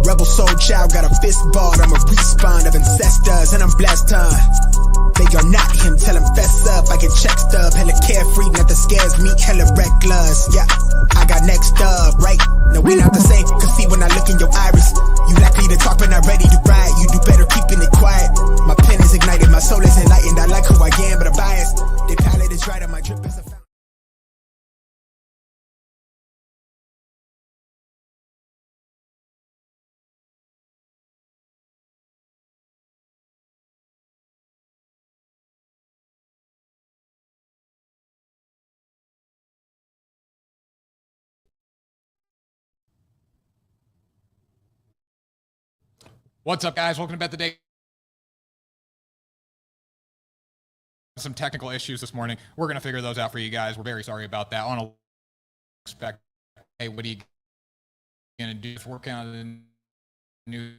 Rebel soul child got a fist balled, I'm a respawn of ancestors and I'm blessed, They are not him, tell him fess up, I get check stub, hella carefree, nothing scares me, hella reckless, yeah, I got next up, right, no we not the same, cause see when I look in your iris, you likely to talk but not ready to ride, you do better keeping it quiet, my pen is ignited, my soul is enlightened, I like who I am but I'm biased, the palette is right and my drip is a fountain. What's up, guys? Welcome to Bet the Day. Some technical issues this morning. We're going to figure those out for you guys. We're very sorry about that. On a expect, hey, what are you going to do? Just working on the new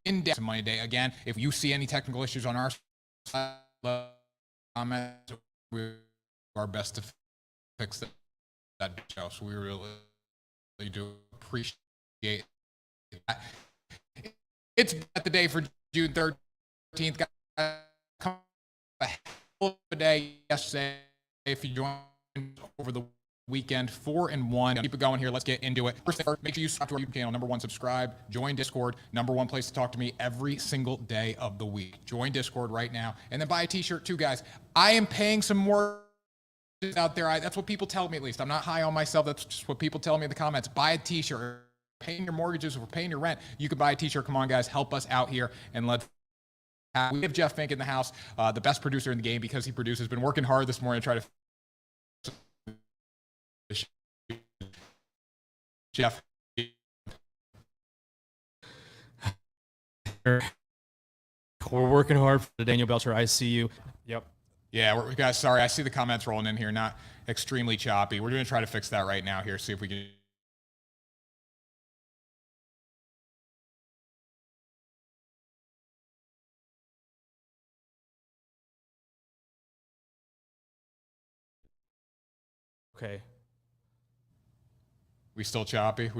in-depth money day. Again, if you see any technical issues on our side, comments, we do our best to fix that show. So we really do appreciate that. It's Bet the Day for June 13th. Guys, come a hell of a day yesterday. If you joined over the weekend, 4-1. Keep it going here. Let's get into it. First, make sure you subscribe to our YouTube channel. Number one, subscribe. Join Discord. Number one place to talk to me every single day of the week. Join Discord right now. And then buy a t-shirt too, guys. I am paying some more out there. That's what people tell me, at least. I'm not high on myself. That's just what people tell me in the comments. Buy a t-shirt. Paying your mortgages, if we're paying your rent, you can buy a t-shirt. Come on, guys, help us out here, and we have Jeff Fink in the house, the best producer in the game because he produces. Been working hard this morning to try to Jeff. We're working hard for the Daniel Belcher ICU. Yep. Yeah, guys, sorry, I see the comments rolling in here, not extremely choppy. We're going to try to fix that right now here, see if we can. Okay. We still choppy?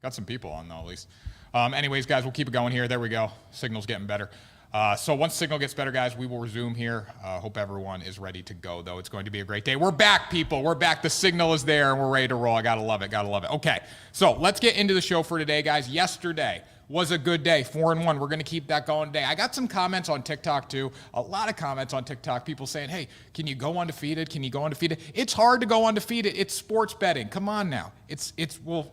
Got some people on, though, at least. Anyways, guys, we'll keep it going here. There we go. Signal's getting better. So once signal gets better, guys, we will resume here. Hope everyone is ready to go, though. It's going to be a great day. We're back, people. We're back. The signal is there, and we're ready to roll. I gotta love it. Okay, so let's get into the show for today, guys. Yesterday was a good day, 4-1. We're going to keep that going today. I got some comments on TikTok, too. A lot of comments on TikTok. People saying, hey, can you go undefeated? It's hard to go undefeated. It's sports betting. Come on now. It's hard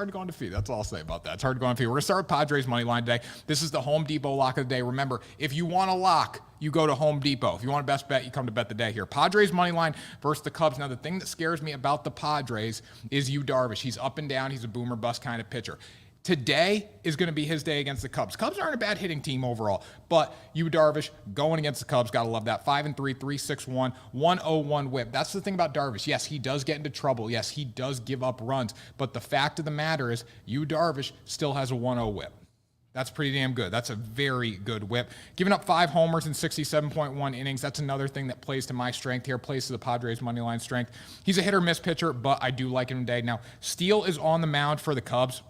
to go undefeated. That's all I'll say about that. It's hard to go undefeated. We're going to start with Padres money line today. This is the Home Depot lock of the day. Remember, if you want a lock, you go to Home Depot. If you want a best bet, you come to Bet the Day here. Padres money line versus the Cubs. Now, the thing that scares me about the Padres is Yu Darvish. He's up and down. He's a boomer bust kind of pitcher. Today is going to be his day against the Cubs. Cubs aren't a bad hitting team overall, but Yu Darvish going against the Cubs, got to love that. 5-3, 3.61, 101 whip. That's the thing about Darvish. Yes, he does get into trouble. Yes, he does give up runs, but the fact of the matter is Yu Darvish still has a 1-0 whip. That's pretty damn good. That's a very good whip. Giving up 5 homers in 67.1 innings. That's another thing that plays to my strength here, plays to the Padres' money line strength. He's a hit-or-miss pitcher, but I do like him today. Now, Steele is on the mound for the Cubs.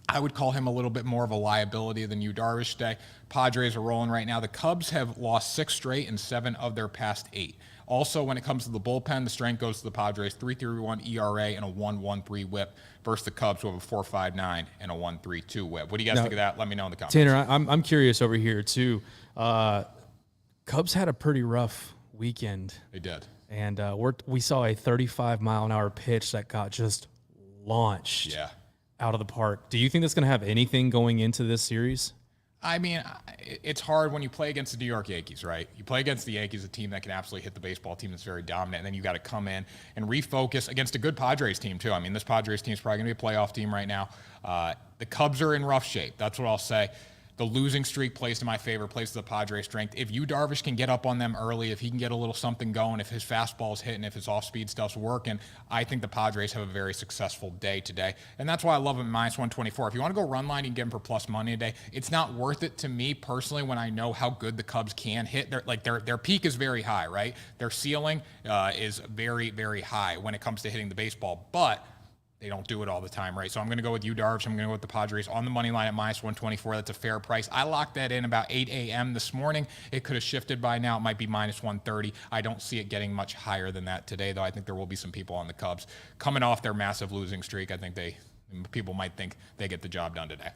I would call him a little bit more of a liability than Yu Darvish today. Padres are rolling right now. The Cubs have lost 6 straight in 7 of their past 8. Also, when it comes to the bullpen, the strength goes to the Padres. 3.31 ERA and a 1.13 whip versus the Cubs, who have a 4.59 and a 1.32 whip. What do you guys think of that? Let me know in the comments. Tanner, I'm curious over here, too. Cubs had a pretty rough weekend. They did. And we saw a 35-mile-an-hour pitch that got just launched. Yeah. Out of the park. Do you think that's going to have anything going into this series? I mean, it's hard when you play against the New York Yankees, right? You play against the Yankees, a team that can absolutely hit the baseball, team that's very dominant, and then you got to come in and refocus against a good Padres team, too. I mean, this Padres team is probably going to be a playoff team right now. The Cubs are in rough shape. That's what I'll say. The losing streak plays to my favor, plays to the Padres' strength. If Yu Darvish can get up on them early, if he can get a little something going, if his fastball's hitting, if his off-speed stuff's working, I think the Padres have a very successful day today. And that's why I love him minus 124. If you want to go run line, you can get him for plus money today. It's not worth it to me personally when I know how good the Cubs can hit. Their peak is very high, right? Their ceiling is very, very high when it comes to hitting the baseball. But they don't do it all the time, right? So I'm going to go with Darvish. I'm going to go with the Padres on the money line at -124. That's a fair price. I locked that in about 8 a.m. this morning. It could have shifted by now. It might be -130. I don't see it getting much higher than that today, though. I think there will be some people on the Cubs coming off their massive losing streak. I think people might think they get the job done today.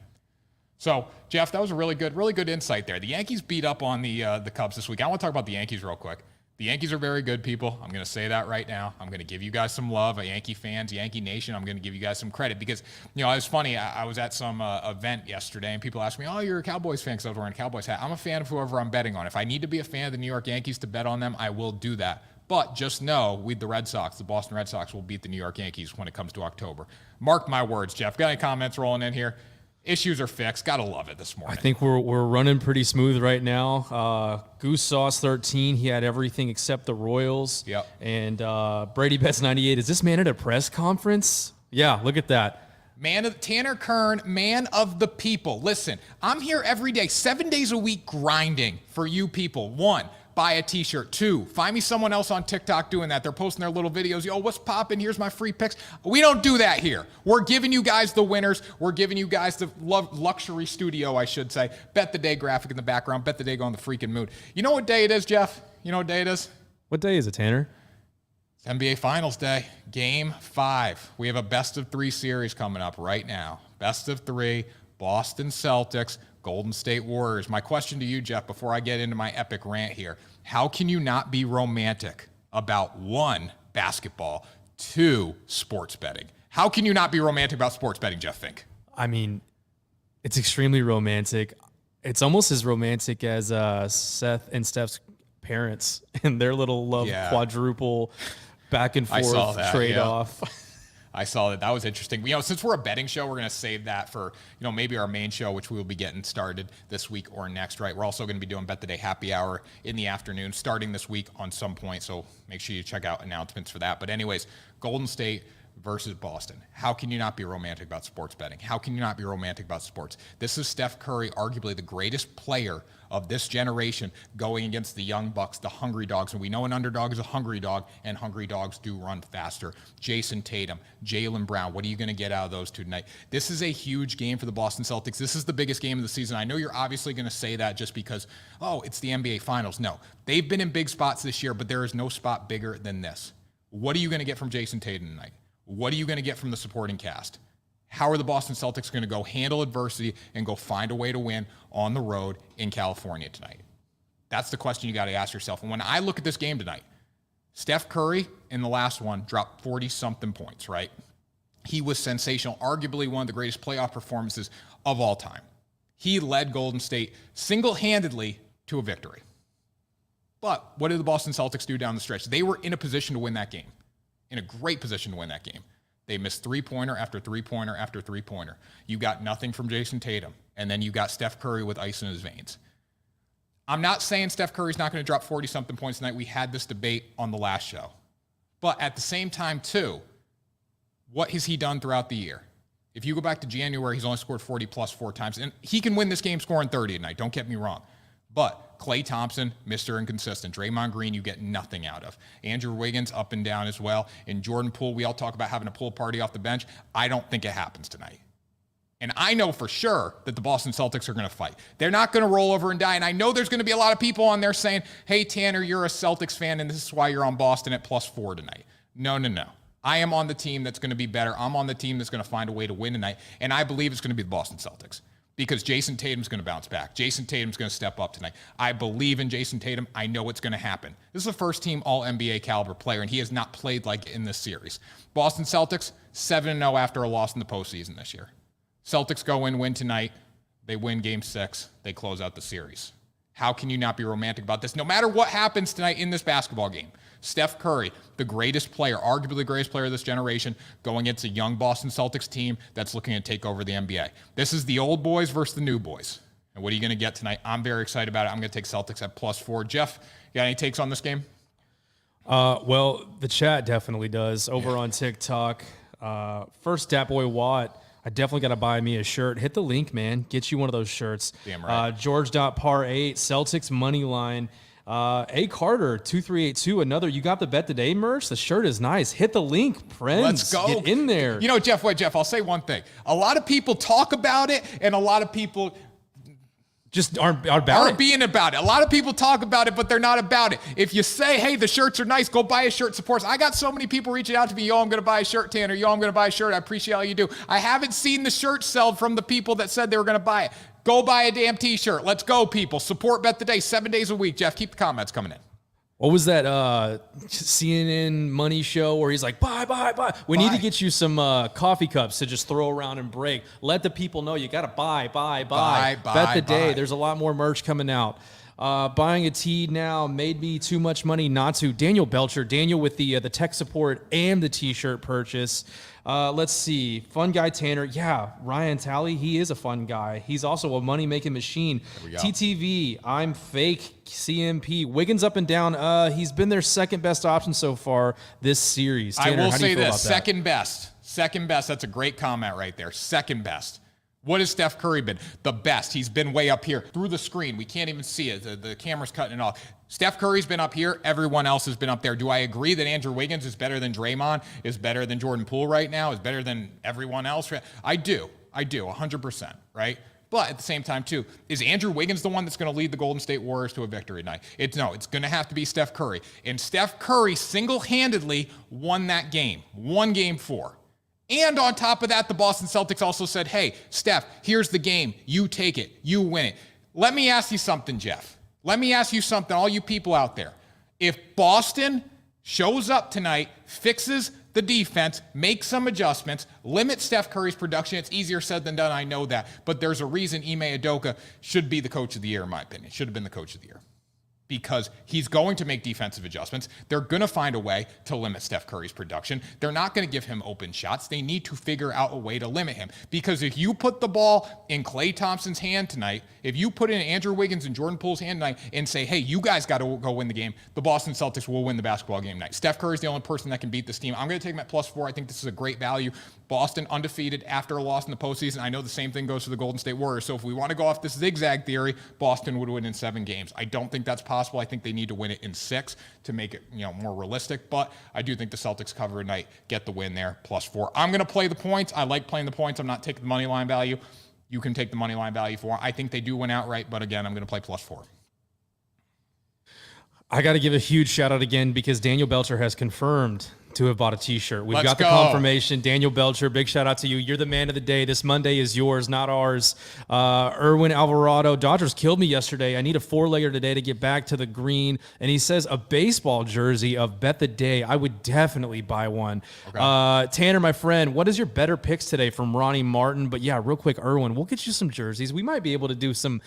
So, Jeff, that was a really good insight there. The Yankees beat up on the Cubs this week. I want to talk about the Yankees real quick. The Yankees are very good, people. I'm going to say that right now. I'm going to give you guys some love, Yankee fans, Yankee Nation. I'm going to give you guys some credit because, it was funny. I was at some event yesterday, and people asked me, oh, you're a Cowboys fan because I was wearing a Cowboys hat. I'm a fan of whoever I'm betting on. If I need to be a fan of the New York Yankees to bet on them, I will do that. But just know, the Red Sox, the Boston Red Sox, will beat the New York Yankees when it comes to October. Mark my words, Jeff. Got any comments rolling in here? Issues are fixed. Gotta love it this morning. I think we're running pretty smooth right now. Goose Sauce 13. He had everything except the Royals. Yep. And Brady Betts 98. Is this man at a press conference? Yeah, look at that. Tanner Kern, man of the people. Listen, I'm here every day, 7 days a week, grinding for you people. 1, buy a t-shirt. 2, find me someone else on TikTok doing that. They're posting their little videos. Yo, what's popping? Here's my free picks. We don't do that here. We're giving you guys the winners. We're giving you guys the luxury studio, I should say. Bet the day graphic in the background. Bet the day go in the freaking mood. You know what day it is, Jeff? You know what day it is? What day is it, Tanner? It's NBA Finals Day, Game 5. We have a best-of-3 series coming up right now. Best of 3, Boston Celtics, Golden State Warriors. My question to you, Jeff, before I get into my epic rant here, how can you not be romantic about 1, basketball, 2, sports betting? How can you not be romantic about sports betting, Jeff Fink? I mean, it's extremely romantic. It's almost as romantic as Seth and Steph's parents and their little love quadruple back and forth trade-off. I saw that. That was interesting. Since we're a betting show, we're going to save that for, maybe our main show, which we will be getting started this week or next, right? We're also going to be doing Bet the Day happy hour in the afternoon, starting this week on some point. So make sure you check out announcements for that. But anyways, Golden State versus Boston. How can you not be romantic about sports betting? How can you not be romantic about sports? This is Steph Curry, arguably the greatest player of this generation, going against the young Bucks, the hungry dogs. And we know an underdog is a hungry dog, and hungry dogs do run faster. Jason Tatum, Jaylen Brown, what are you going to get out of those two tonight? This is a huge game for the Boston Celtics. This is the biggest game of the season. I know you're obviously going to say that just because, it's the NBA Finals. No, they've been in big spots this year, but there is no spot bigger than this. What are you going to get from Jason Tatum tonight? What are you going to get from the supporting cast? How are the Boston Celtics going to go handle adversity and go find a way to win on the road in California tonight? That's the question you got to ask yourself. And when I look at this game tonight, Steph Curry in the last one dropped 40-something points, right? He was sensational, arguably one of the greatest playoff performances of all time. He led Golden State single-handedly to a victory. But what did the Boston Celtics do down the stretch? They were in a position to win that game, in a great position to win that game. They missed three-pointer after three-pointer after three-pointer. You got nothing from Jason Tatum, and then you got Steph Curry with ice in his veins. I'm not saying Steph Curry's not going to drop 40-something points tonight. We had this debate on the last show. But at the same time, too, what has he done throughout the year? If you go back to January, he's only scored 40-plus 4 times. And he can win this game scoring 30 tonight, don't get me wrong. But Klay Thompson, Mr. Inconsistent. Draymond Green, you get nothing out of. Andrew Wiggins, up and down as well. And Jordan Poole, we all talk about having a pool party off the bench. I don't think it happens tonight. And I know for sure that the Boston Celtics are going to fight. They're not going to roll over and die. And I know there's going to be a lot of people on there saying, hey, Tanner, you're a Celtics fan, and this is why you're on Boston at +4 tonight. No. I am on the team that's going to be better. I'm on the team that's going to find a way to win tonight. And I believe it's going to be the Boston Celtics. Because Jason Tatum's going to bounce back. Jason Tatum's going to step up tonight. I believe in Jason Tatum. I know it's going to happen. This is a first-team All-NBA caliber player, and he has not played like in this series. Boston Celtics, 7-0 after a loss in the postseason this year. Celtics go win tonight. They win Game 6. They close out the series. How can you not be romantic about this? No matter what happens tonight in this basketball game, Steph Curry, the greatest player, arguably the greatest player of this generation, going against a young Boston Celtics team that's looking to take over the NBA. This is the old boys versus the new boys. And what are you going to get tonight? I'm very excited about it. I'm going to take Celtics at +4. Jeff, you got any takes on this game? Well, the chat definitely does. Over on TikTok, first Dat Boy Watt, I definitely got to buy me a shirt. Hit the link, man. Get you one of those shirts. Damn right. George.par8, Celtics money line. A. Carter, 2382, another. You got the Bet Today merch? The shirt is nice. Hit the link, friends. Let's go. Get in there. You know, Jeff, I'll say one thing. A lot of people talk about it, and a lot of people just aren't being about it. A lot of people talk about it, but they're not about it. If you say, hey, the shirts are nice, go buy a shirt, support us. I got so many people reaching out to me, yo, I'm going to buy a shirt, Tanner. Yo, I'm going to buy a shirt. I appreciate all you do. I haven't seen the shirt sell from the people that said they were going to buy it. Go buy a damn t-shirt. Let's go, people. Support Bet Today 7 days a week. Jeff, keep the comments coming in. What was that CNN money show where he's like, buy. We need to get you some coffee cups to just throw around and break. Let the people know you got to buy. Bet the day. There's a lot more merch coming out. Buying a tee now made me too much money not to. Daniel Belcher. Daniel with the tech support and the t-shirt purchase. Let's see. Fun guy Tanner. Yeah, Ryan Talley. He is a fun guy. He's also a money-making machine. TTV. I'm fake. CMP. Wiggins up and down. He's been their second best option so far this series. Tanner, I will say this. Second best. That's a great comment right there. Second best. What has Steph Curry been? The best. He's been way up here through the screen. We can't even see it. The camera's cutting it off. Steph Curry's been up here. Everyone else has been up there. Do I agree that Andrew Wiggins is better than Draymond, is better than Jordan Poole right now, is better than everyone else? I do, 100%, right? But at the same time, too, is Andrew Wiggins the one that's going to lead the Golden State Warriors to a victory tonight? It's going to have to be Steph Curry. And Steph Curry single-handedly won that game. Won game 4. And on top of that, the Boston Celtics also said, hey, Steph, here's the game. You take it. You win it. Let me ask you something, Jeff. Let me ask you something, all you people out there. If Boston shows up tonight, fixes the defense, makes some adjustments, limits Steph Curry's production, it's easier said than done, I know that. But there's a reason Ime Udoka should be the coach of the year, in my opinion. Should have been the coach of the year. Because he's going to make defensive adjustments. They're going to find a way to limit Steph Curry's production. They're not going to give him open shots. They need to figure out a way to limit him. Because if you put the ball in Klay Thompson's hand tonight, if you put it in Andrew Wiggins and Jordan Poole's hand tonight and say, hey, you guys got to go win the game, the Boston Celtics will win the basketball game tonight. Steph Curry's the only person that can beat this team. I'm going to take him at +4. I think this is a great value. Boston undefeated after a loss in the postseason. I know the same thing goes for the Golden State Warriors. So if we want to go off this zigzag theory, Boston would win in 7 games. I don't think that's possible. I think they need to win it in 6 to make it, more realistic. But I do think the Celtics cover tonight, get the win there, +4. I'm going to play the points. I like playing the points. I'm not taking the money line value. You can take the money line value for. I think they do win outright, but again, I'm going to play +4. I got to give a huge shout out again because Daniel Belcher has confirmed to have bought a t-shirt. We've got the confirmation. Daniel Belcher, big shout out to you. You're the man of the day. This Monday is yours, not ours. Erwin Alvarado, Dodgers killed me yesterday. I need a 4-legger today to get back to the green. And he says a baseball jersey of Bet the Day. I would definitely buy one. Okay. Tanner, my friend, what is your better picks today from Ronnie Martin? But yeah, real quick, Erwin, we'll get you some jerseys. We might be able to do some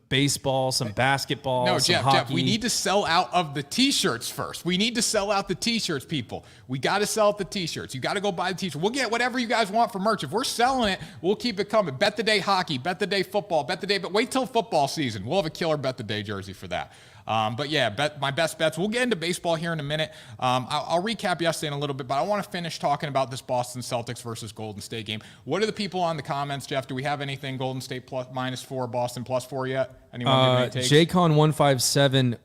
baseball, some basketball, some Jeff, hockey. We need to sell out of the t-shirts first. We need to sell out the t-shirts, people. We got to sell out the t-shirts. You got to go buy the t-shirt. We'll get whatever you guys want for merch. If we're selling it, we'll keep it coming. Bet the Day hockey, Bet the Day football, Bet the Day. But wait till football season. We'll have a killer Bet the Day jersey for that. But yeah, my best bets. We'll get into baseball here in a minute. I'll recap yesterday in a little bit, but I want to finish talking about this Boston Celtics versus Golden State game. What are the people on the comments, Jeff? Do we have anything Golden State -4, Boston +4 yet? Anyone give any takes? JCon157,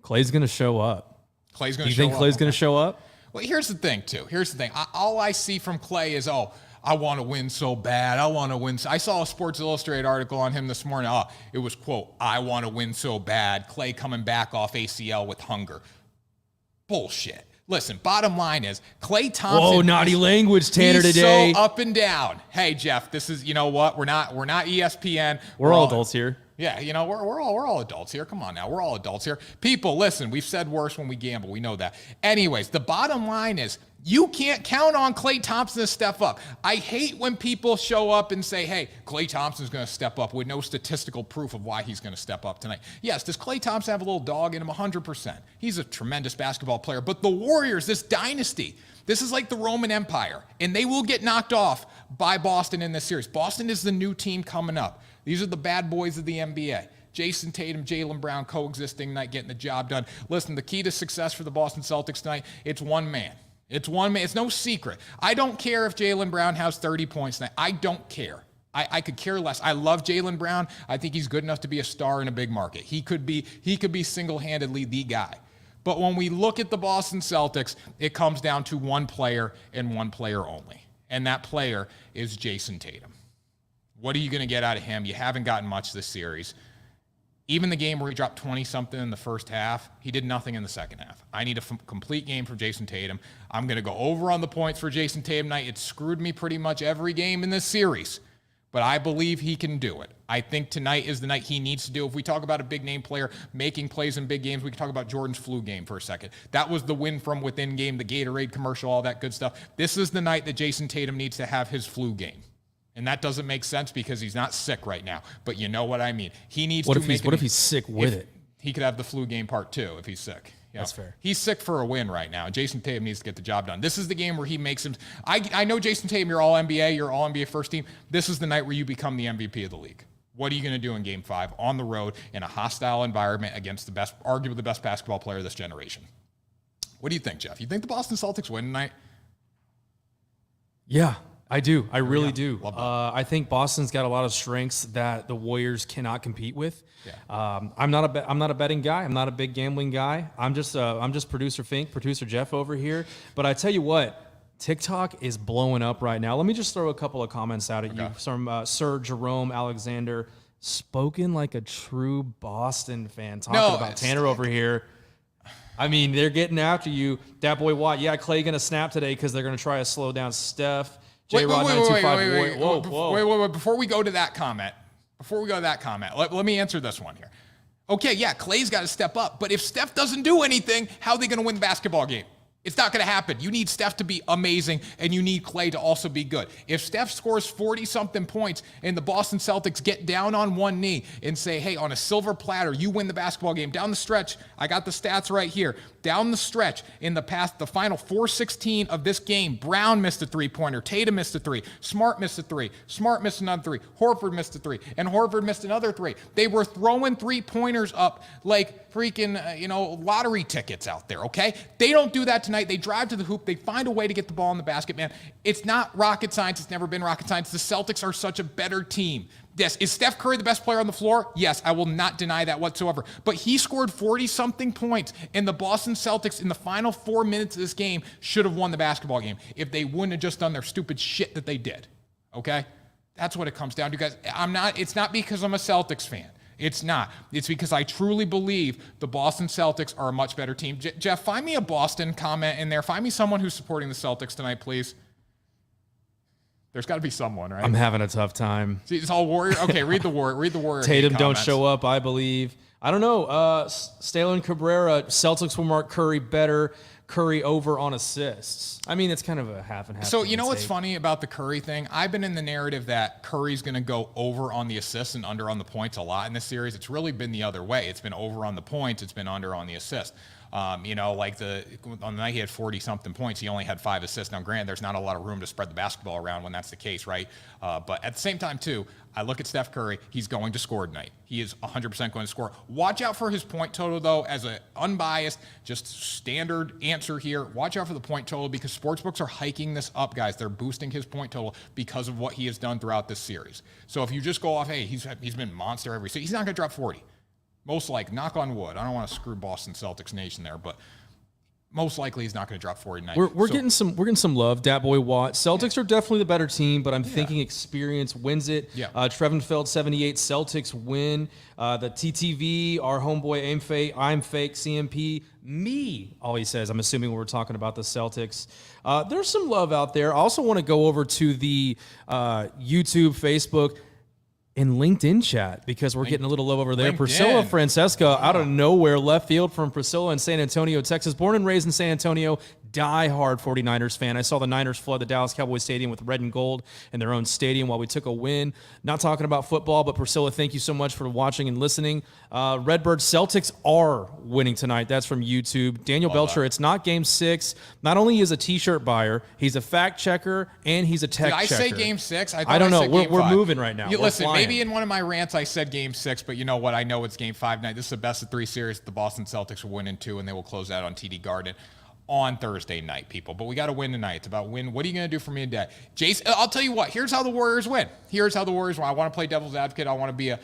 Clay's going to show up. Clay's going to show up. You think Clay's going to show up? Well, here's the thing, too. All I see from Clay is, I want to win so bad. I want to win. I saw a Sports Illustrated article on him this morning. It was, quote, I want to win so bad. Clay coming back off ACL with hunger. Bullshit. Listen, bottom line is, Klay Thompson. Whoa, naughty language, Tanner, today. So up and down. Hey, Jeff, this is, you know what? We're not ESPN. We're all adults here. Yeah, we're all adults here. Come on now, we're all adults here. People, listen, we've said worse when we gamble. We know that. Anyways, the bottom line is you can't count on Klay Thompson to step up. I hate when people show up and say, hey, Klay Thompson's going to step up with no statistical proof of why he's going to step up tonight. Yes, does Klay Thompson have a little dog in him? 100%. He's a tremendous basketball player. But the Warriors, this dynasty, this is like the Roman Empire, and they will get knocked off by Boston in this series. Boston is the new team coming up. These are the bad boys of the NBA. Jason Tatum, Jaylen Brown coexisting tonight, getting the job done. Listen, the key to success for the Boston Celtics tonight, it's one man. It's one man. It's no secret. I don't care if Jaylen Brown has 30 points tonight. I don't care. I could care less. I love Jaylen Brown. I think he's good enough to be a star in a big market. He could be single-handedly the guy. But when we look at the Boston Celtics, it comes down to one player and one player only. And that player is Jason Tatum. What are you going to get out of him? You haven't gotten much this series. Even the game where he dropped 20-something in the first half, he did nothing in the second half. I need a complete game from Jason Tatum. I'm going to go over on the points for Jason Tatum tonight. It screwed me pretty much every game in this series, but I believe he can do it. I think tonight is the night he needs to do. If we talk about a big-name player making plays in big games, we can talk about Jordan's flu game for a second. That was the win from within game, the Gatorade commercial, all that good stuff. This is the night that Jason Tatum needs to have his flu game. And that doesn't make sense because he's not sick right now. But you know what I mean. He needs to make it. What if he's sick with it? He could have the flu game part 2 if he's sick. That's fair. He's sick for a win right now. Jason Tatum needs to get the job done. This is the game where he makes him. I know Jason Tatum, you're all-NBA, you're all-NBA first team. This is the night where you become the MVP of the league. What are you going to do in Game 5 on the road in a hostile environment against arguably the best basketball player of this generation? What do you think, Jeff? You think the Boston Celtics win tonight? Yeah. I do. I really do. I think Boston's got a lot of strengths that the Warriors cannot compete with. Yeah. I'm not a betting guy. I'm not a big gambling guy. I'm just producer Fink, producer Jeff over here. But I tell you what, TikTok is blowing up right now. Let me just throw a couple of comments out at you from Sir Jerome Alexander, spoken like a true Boston fan, talking about Tanner over here. I mean, they're getting after you. Dat boy Watt, yeah, Clay going to snap today because they're going to try to slow down Steph. Wait, before we go to that comment, let me answer this one here. Okay, yeah, Clay's got to step up, but if Steph doesn't do anything, how are they going to win the basketball game? It's not going to happen. You need Steph to be amazing, and you need Clay to also be good. If Steph scores 40-something points and the Boston Celtics get down on one knee and say, hey, on a silver platter, you win the basketball game. Down the stretch, I got the stats right here. Down the stretch, in the final 4:16 of this game, Brown missed a three-pointer. Tatum missed a three. Smart missed a three. Smart missed another three. Horford missed a three. And Horford missed another three. They were throwing three-pointers up like freaking, lottery tickets out there, okay? They don't do that tonight. They drive to the hoop. They find a way to get the ball in the basket, man. It's not rocket science. It's never been rocket science. The Celtics are such a better team. Yes, is Steph Curry the best player on the floor? Yes, I will not deny that whatsoever. But he scored 40-something points, and the Boston Celtics in the final 4 minutes of this game should have won the basketball game if they wouldn't have just done their stupid shit that they did, okay? That's what it comes down to, guys. It's not because I'm a Celtics fan. It's not. It's because I truly believe the Boston Celtics are a much better team. Jeff, find me a Boston comment in there. Find me someone who's supporting the Celtics tonight, please. There's got to be someone, right? I'm having a tough time. See, it's all Warrior. Okay, read the Warrior. Tatum don't show up, I believe. I don't know. Stalin Cabrera, Celtics will mark Curry better. Curry over on assists. I mean, it's kind of a half and half. So, you know what's funny about the Curry thing? I've been in the narrative that Curry's going to go over on the assists and under on the points a lot in this series. It's really been the other way. It's been over on the points. It's been under on the assists. On the night he had 40-something points, he only had 5 assists. Now, granted, there's not a lot of room to spread the basketball around when that's the case, right? But at the same time, too, I look at Steph Curry. He's going to score tonight. He is 100% going to score. Watch out for his point total, though, as an unbiased, just standard answer here. Watch out for the point total because sportsbooks are hiking this up, guys. They're boosting his point total because of what he has done throughout this series. So if you just go off, hey, he's been monster every season, he's not going to drop 40. Most likely, knock on wood. I don't want to screw Boston Celtics Nation there, but most likely he's not going to drop 40 tonight. We're getting some love. Dat boy Watt. Celtics are definitely the better team, but I'm thinking experience wins it. Yeah. Trevenfeld 78. Celtics win. The TTV, our homeboy I'm fake. CMP me. All he says. I'm assuming we're talking about the Celtics. There's some love out there. I also want to go over to the YouTube, Facebook, in LinkedIn chat because we're getting a little love over there. Priscilla Francesca out of nowhere, left field from Priscilla in San Antonio, Texas. Born and raised in San Antonio, die-hard 49ers fan. I saw the Niners flood the Dallas Cowboys Stadium with red and gold in their own stadium while we took a win. Not talking about football, but Priscilla, thank you so much for watching and listening. Redbird Celtics are winning tonight. That's from YouTube. Daniel Belcher, it's not Game 6. Not only is a T-shirt buyer, he's a fact checker, and he's a tech checker. Did I say Game 6? I don't know. We're moving right now. Listen, maybe in one of my rants I said Game 6, but you know what? I know it's Game 5 tonight. This is a best-of-3 series. The Boston Celtics will win in 2, and they will close out on TD Garden. on Thursday night, people. But we got to win tonight. It's about win. What are you going to do for me today? Jason, I'll tell you what. Here's how the Warriors win. Here's how the Warriors win. I want to play devil's advocate. I want to be a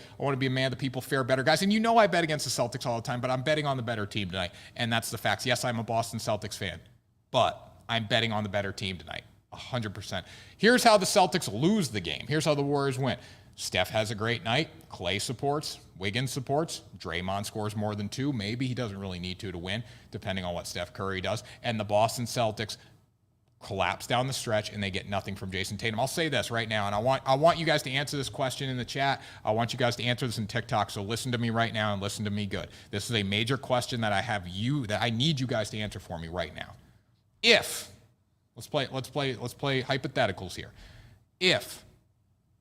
man the people, fair, better guys. And you know I bet against the Celtics all the time, but I'm betting on the better team tonight. And that's the facts. Yes, I'm a Boston Celtics fan, but I'm betting on the better team tonight. 100%. Here's how the Celtics lose the game. Here's how the Warriors win. Steph has a great night. Clay supports. Wiggins supports. Draymond scores more than 2. Maybe he doesn't really need to win, depending on what Steph Curry does. And the Boston Celtics collapse down the stretch, and they get nothing from Jason Tatum. I'll say this right now, and I want you guys to answer this question in the chat. I want you guys to answer this in TikTok, so listen to me right now and listen to me good. This is a major question that I need you guys to answer for me right now. Let's play hypotheticals here. If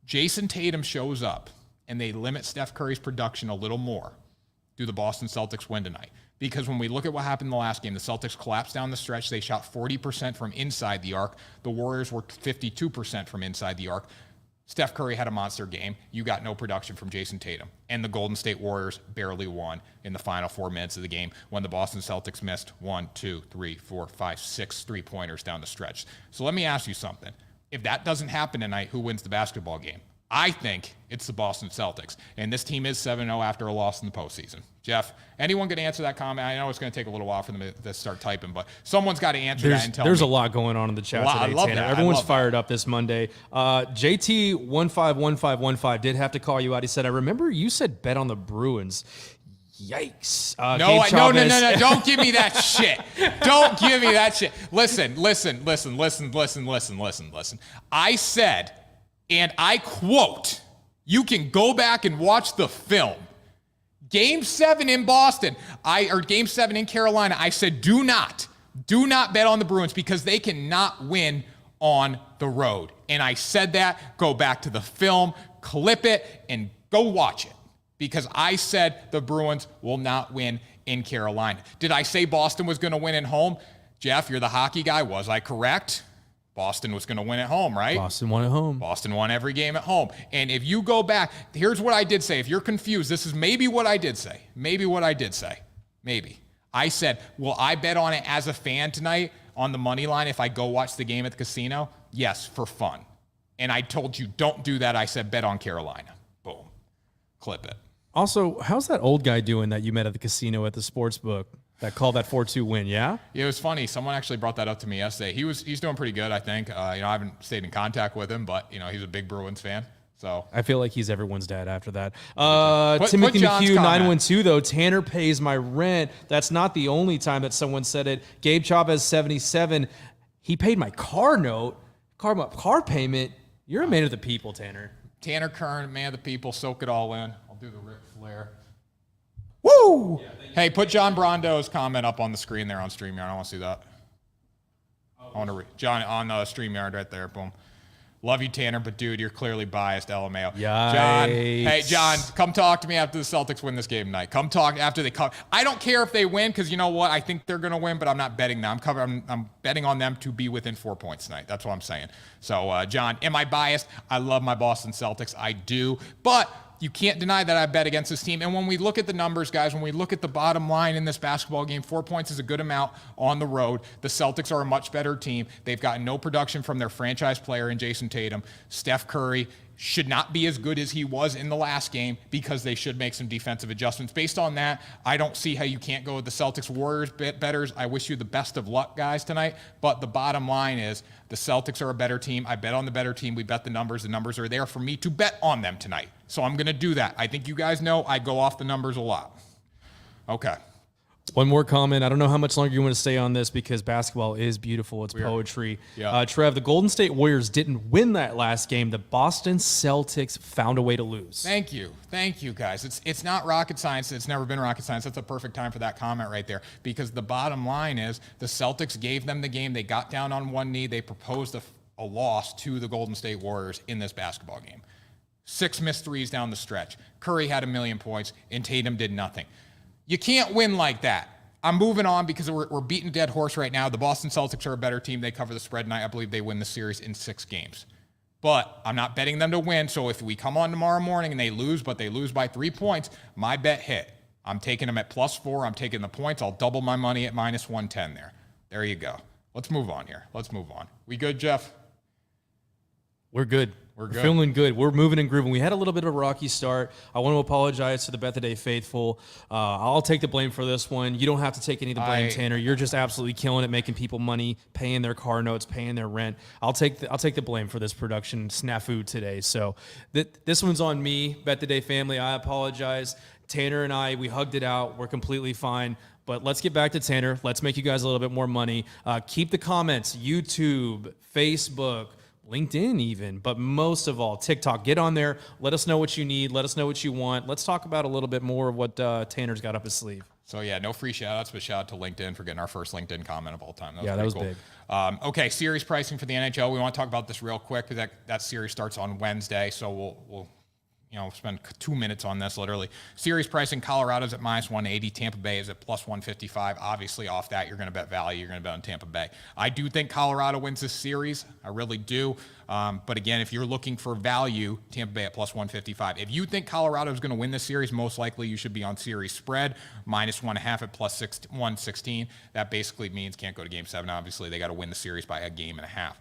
Jason Tatum shows up and they limit Steph Curry's production a little more, do the Boston Celtics win tonight? Because when we look at what happened in the last game, the Celtics collapsed down the stretch. They shot 40% from inside the arc. The Warriors were 52% from inside the arc. Steph Curry had a monster game. You got no production from Jason Tatum. And the Golden State Warriors barely won in the final 4 minutes of the game when the Boston Celtics missed 1, 2, 3, 4, 5, 6 3-pointers down the stretch. So let me ask you something. If that doesn't happen tonight, who wins the basketball game? I think it's the Boston Celtics. And this team is 7-0 after a loss in the postseason. Jeff, anyone could answer that comment? I know it's going to take a little while for them to start typing, but someone's got to answer that and tell me. There's a lot going on in the chat today, Tanner. Everyone's fired up this Monday. JT151515 did have to call you out. He said, I remember you said bet on the Bruins. Yikes. No. Don't give me that shit. Don't give me that shit. Listen. I said, and I quote, you can go back and watch the film. Game 7 in Boston, or Game 7 in Carolina, I said, do not bet on the Bruins because they cannot win on the road. And I said that, go back to the film, clip it, and go watch it. Because I said the Bruins will not win in Carolina. Did I say Boston was going to win at home? Jeff, you're the hockey guy. Was I correct? Boston was going to win at home, right? Boston won at home. Boston won every game at home. And if you go back, here's what I did say. If you're confused, this is maybe what I did say. Maybe. I said, will I bet on it as a fan tonight on the money line if I go watch the game at the casino? Yes, for fun. And I told you, don't do that. I said, bet on Carolina. Boom. Clip it. Also, how's that old guy doing that you met at the casino at the sports book that called that 4-2 win, yeah? Yeah, it was funny. Someone actually brought that up to me yesterday. He's doing pretty good, I think. I haven't stayed in contact with him, but, he's a big Bruins fan. So I feel like he's everyone's dad after that. Timothy McHugh 912 though, Tanner pays my rent. That's not the only time that someone said it. Gabe Chavez 77, he paid my car note, car payment. You're a man of the people, Tanner. Tanner Kern, man of the people, soak it all in. I'll do the Ric Flair. Woo! Yeah, hey, put John Brondo's comment up on the screen there on StreamYard. I want to see that. I want to read John on StreamYard right there. Boom. Love you, Tanner, but dude, you're clearly biased, LMAO. Yikes. John, come talk to me after the Celtics win this game tonight. Come talk after they come. I don't care if they win because you know what? I think they're going to win, but I'm not betting them. I'm betting on them to be within 4 points tonight. That's what I'm saying. So, John, am I biased? I love my Boston Celtics. I do. But you can't deny that I bet against this team. And when we look at the numbers, guys, when we look at the bottom line in this basketball game, 4 points is a good amount on the road. The Celtics are a much better team. They've gotten no production from their franchise player in Jason Tatum. Steph Curry should not be as good as he was in the last game because they should make some defensive adjustments. Based on that, I don't see how you can't go with the Celtics Warriors betters. I wish you the best of luck, guys, tonight. But the bottom line is the Celtics are a better team. I bet on the better team. We bet the numbers. The numbers are there for me to bet on them tonight. So I'm going to do that. I think you guys know I go off the numbers a lot. Okay. One more comment. I don't know how much longer you want to stay on this because basketball is beautiful. It's poetry. Yeah. Trev, the Golden State Warriors didn't win that last game. The Boston Celtics found a way to lose. Thank you, guys. It's not rocket science. It's never been rocket science. That's a perfect time for that comment right there because the bottom line is the Celtics gave them the game. They got down on one knee. They proposed a loss to the Golden State Warriors in this basketball game. 6 missed threes down the stretch. Curry had 1,000,000 points, and Tatum did nothing. You can't win like that. I'm moving on because we're beating a dead horse right now. The Boston Celtics are a better team. They cover the spread tonight. I believe they win the series in 6 games. But I'm not betting them to win, so if we come on tomorrow morning and they lose, but they lose by 3 points, my bet hit. I'm taking them at +4. I'm taking the points. I'll double my money at -110 there. There you go. Let's move on here. We good, Jeff? We're good. We're feeling good. We're moving and grooving. We had a little bit of a rocky start. I want to apologize to the Bet Today faithful. I'll take the blame for this one. You don't have to take any of the blame, Tanner. You're just absolutely killing it, making people money, paying their car notes, paying their rent. I'll take the blame for this production snafu today. So this one's on me, Bet Today family. I apologize. Tanner and I, we hugged it out. We're completely fine. But let's get back to Tanner. Let's make you guys a little bit more money. Keep the comments, YouTube, Facebook, LinkedIn even, but most of all, TikTok. Get on there. Let us know what you need. Let us know what you want. Let's talk about a little bit more of what Tanner's got up his sleeve. So, yeah, no free shout-outs, but shout out to LinkedIn for getting our first LinkedIn comment of all time. That was cool. Big. Okay, series pricing for the NHL. We want to talk about this real quick because that series starts on Wednesday, so we'll spend 2 minutes on this literally. Series pricing, Colorado's at -180. Tampa Bay is at +155. Obviously, off that, you're going to bet value. You're going to bet on Tampa Bay. I do think Colorado wins this series. I really do. But again, if you're looking for value, Tampa Bay at +155. If you think Colorado is going to win this series, most likely you should be on series spread, -1.5 at +116. That basically means can't go to Game 7. Obviously, they got to win the series by a game and a half.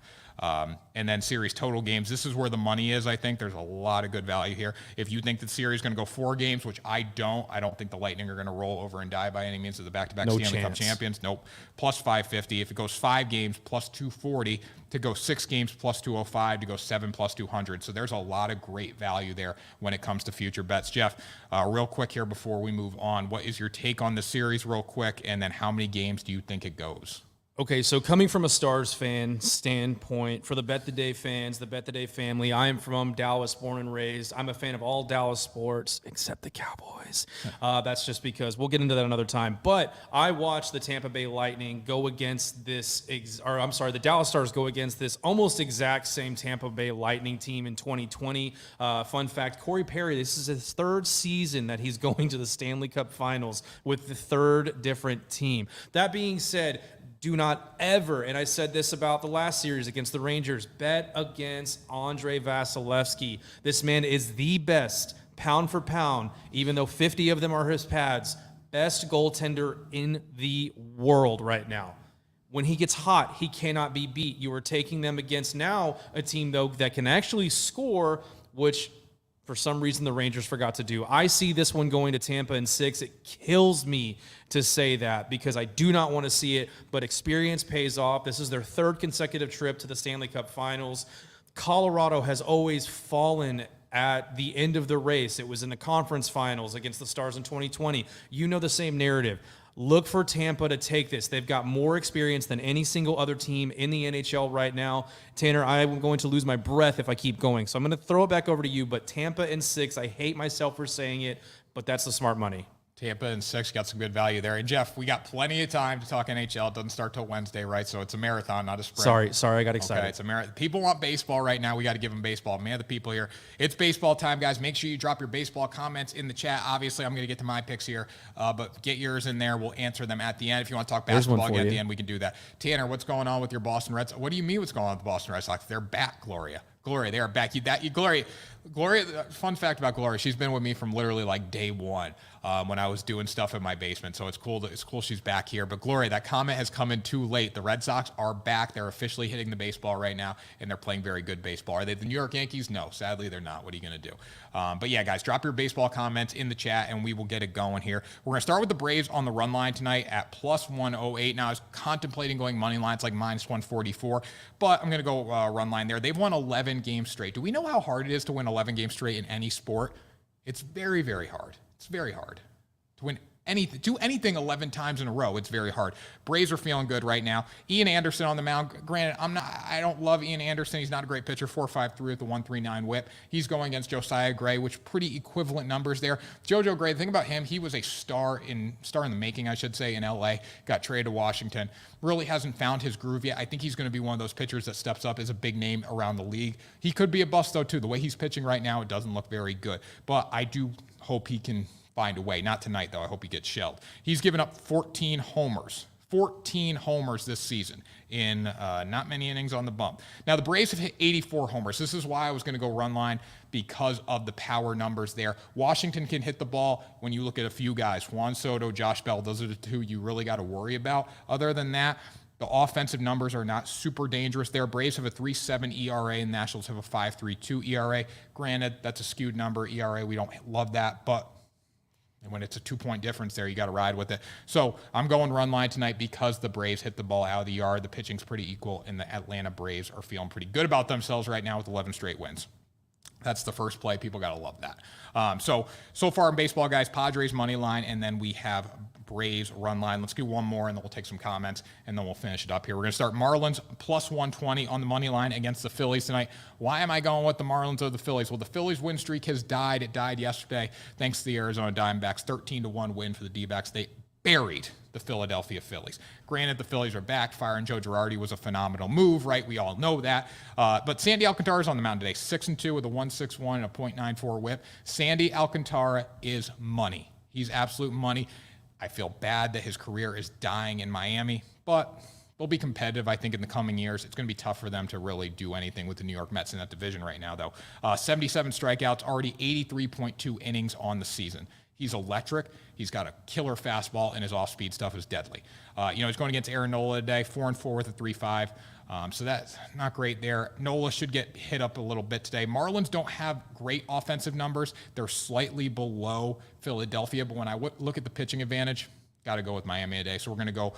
And then series total games. This is where the money is, I think. There's a lot of good value here. If you think the series is going to go 4 games, which I don't think the Lightning are going to roll over and die by any means of the back-to-back Stanley Cup champions. Nope. +550. If it goes 5 games, +240. To go 6 games, +205. To go 7, +200. So there's a lot of great value there when it comes to future bets. Jeff, real quick here before we move on, what is your take on the series real quick? And then how many games do you think it goes? Okay, so coming from a Stars fan standpoint, for the Bet Today fans, the Bet Today family, I am from Dallas, born and raised. I'm a fan of all Dallas sports except the Cowboys. That's just because we'll get into that another time. But I watched the Tampa Bay Lightning go against the Dallas Stars go against this almost exact same Tampa Bay Lightning team in 2020. Fun fact, Corey Perry, this is his 3rd season that he's going to the Stanley Cup Finals with the 3rd different team. That being said, do not ever, and I said this about the last series against the Rangers, bet against Andrei Vasilevskiy. This man is the best, pound for pound, even though 50 of them are his pads, best goaltender in the world right now. When he gets hot, he cannot be beat. You are taking them against now a team, though, that can actually score, which for some reason the Rangers forgot to do. I see this one going to Tampa in 6. It kills me to say that because I do not want to see it, but experience pays off. This is their 3rd consecutive trip to the Stanley Cup Finals. Colorado has always fallen at the end of the race. It was in the conference finals against the Stars in 2020. You know the same narrative. Look for Tampa to take this. They've got more experience than any single other team in the NHL right now. Tanner, I'm going to lose my breath if I keep going, so I'm going to throw it back over to you, but Tampa in 6, I hate myself for saying it, but that's the smart money. Tampa in 6 got some good value there. And Jeff, we got plenty of time to talk NHL. It doesn't start till Wednesday, right? So it's a marathon, not a sprint. Sorry, I got excited. Okay, it's a marathon. People want baseball right now. We got to give them baseball. Man, the people here. It's baseball time, guys. Make sure you drop your baseball comments in the chat. Obviously, I'm going to get to my picks here, but get yours in there. We'll answer them at the end. If you want to talk basketball again at the end, we can do that. Tanner, what's going on with your Boston Red Sox? What do you mean what's going on with the Boston Red Sox? They're back, Gloria. They are back. Gloria, fun fact about Gloria, she's been with me from literally like day one when I was doing stuff in my basement. So it's cool she's back here. But Gloria, that comment has come in too late. The Red Sox are back. They're officially hitting the baseball right now, and they're playing very good baseball. Are they the New York Yankees? No, sadly they're not. What are you going to do? But yeah, guys, drop your baseball comments in the chat, and we will get it going here. We're going to start with the Braves on the run line tonight at +108. Now, I was contemplating going money lines like -144, but I'm going to go run line there. They've won 11 games straight. Do we know how hard it is to win 11 games straight in any sport? It's very, very hard. It's very hard to win anything. Do anything 11 times in a row. It's very hard. Braves are feeling good right now. Ian Anderson on the mound. Granted, I don't love Ian Anderson. He's not a great pitcher. 4.53 with the 1.39 whip. He's going against Josiah Gray, which pretty equivalent numbers there. JoJo Gray, the thing about him, he was a star in the making, I should say, in LA. Got traded to Washington. Really hasn't found his groove yet. I think he's going to be one of those pitchers that steps up as a big name around the league. He could be a bust though too. The way he's pitching right now, it doesn't look very good. But I do hope he can find a way. Not tonight, though. I hope he gets shelled. He's given up 14 homers. 14 homers this season in not many innings on the bump. Now, the Braves have hit 84 homers. This is why I was going to go run line, because of the power numbers there. Washington can hit the ball when you look at a few guys. Juan Soto, Josh Bell, those are the two you really got to worry about. Other than that, The offensive numbers are not super dangerous there. Braves have a 3.7 ERA and Nationals have a 5.32 ERA. Granted, that's a skewed number, ERA. We don't love that, but when it's a 2-point difference there, you got to ride with it. So I'm going run line tonight because the Braves hit the ball out of the yard. The pitching's pretty equal, and the Atlanta Braves are feeling pretty good about themselves right now with 11 straight wins. That's the first play. People got to love that. So far in baseball, guys, Padres money line, and then we have Braves run line. Let's do one more, and then we'll take some comments, and then we'll finish it up here. We're going to start Marlins plus 120 on the money line against the Phillies tonight. Why am I going with the Marlins or the Phillies? Well, the Phillies win streak has died. It died yesterday thanks to the Arizona Diamondbacks. 13-1 win for the D-backs. They buried the Philadelphia Phillies. Granted, the Phillies are back. Firing Joe Girardi was a phenomenal move, right? We all know that. But Sandy Alcantara is on the mound today, 6-2 with a 1.61 and a .94 whip. Sandy Alcantara is money. He's absolute money. I feel bad that his career is dying in Miami, but they'll be competitive, I think, in the coming years. It's going to be tough for them to really do anything with the New York Mets in that division right now, though. 77 strikeouts, already 83.2 innings on the season. He's electric. He's got a killer fastball, and his off-speed stuff is deadly. He's going against Aaron Nola today, 4-4 with a 3.5. So that's not great there. Nola should get hit up a little bit today. Marlins don't have great offensive numbers. They're slightly below Philadelphia, but when I look at the pitching advantage, got to go with Miami today. So we're going to go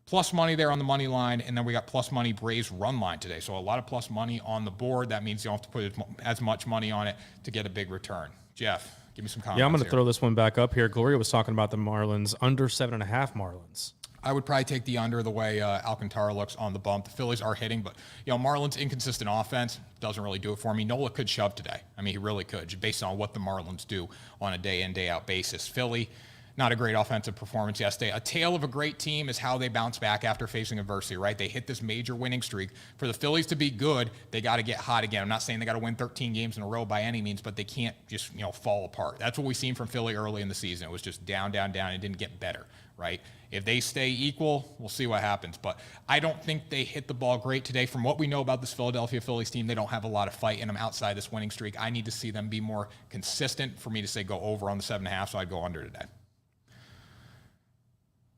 plus money there on the money line, and then we got plus money Braves run line today. So a lot of plus money on the board. That means you don't have to put as much money on it to get a big return. Jeff, give me some comments. Yeah, I'm going to throw this one back up here. Gloria was talking about the Marlins, under 7.5 Marlins. I would probably take the under the way Alcantara looks on the bump. The Phillies are hitting, but Marlins' inconsistent offense doesn't really do it for me. Nola could shove today. I mean, he really could, just based on what the Marlins do on a day-in, day-out basis. Philly, not a great offensive performance yesterday. A tale of a great team is how they bounce back after facing adversity, right? They hit this major winning streak. For the Phillies to be good, they got to get hot again. I'm not saying they got to win 13 games in a row by any means, but they can't just fall apart. That's what we've seen from Philly early in the season. It was just down, down, down. It didn't get better, right? If they stay equal, we'll see what happens. But I don't think they hit the ball great today. From what we know about this Philadelphia Phillies team, they don't have a lot of fight in them outside this winning streak. I need to see them be more consistent for me to say go over on the 7.5, so I'd go under today.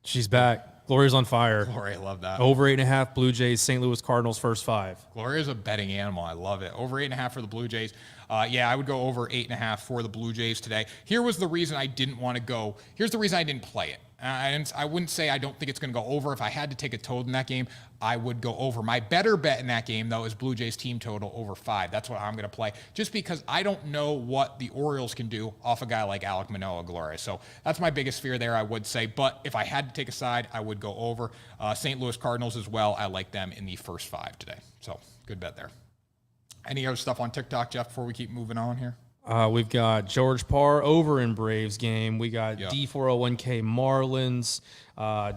She's back. Gloria's on fire. Gloria, love that. Over 8.5 Blue Jays, St. Louis Cardinals first 5. Gloria's a betting animal. I love it. Over 8.5 for the Blue Jays. I would go over 8.5 for the Blue Jays today. Here was the reason I didn't want to go. Here's the reason I didn't play it. I wouldn't say I don't think it's going to go over. If I had to take a total in that game, I would go over. My better bet in that game, though, is Blue Jays team total over 5. That's what I'm going to play, just because I don't know what the Orioles can do off a guy like Alek Manoah, Gloria. So that's my biggest fear there, I would say. But if I had to take a side, I would go over. St. Louis Cardinals as well. I like them in the first 5 today. So good bet there. Any other stuff on TikTok, Jeff, before we keep moving on here? We've got George Parr over in Braves game. We got D401K Marlins.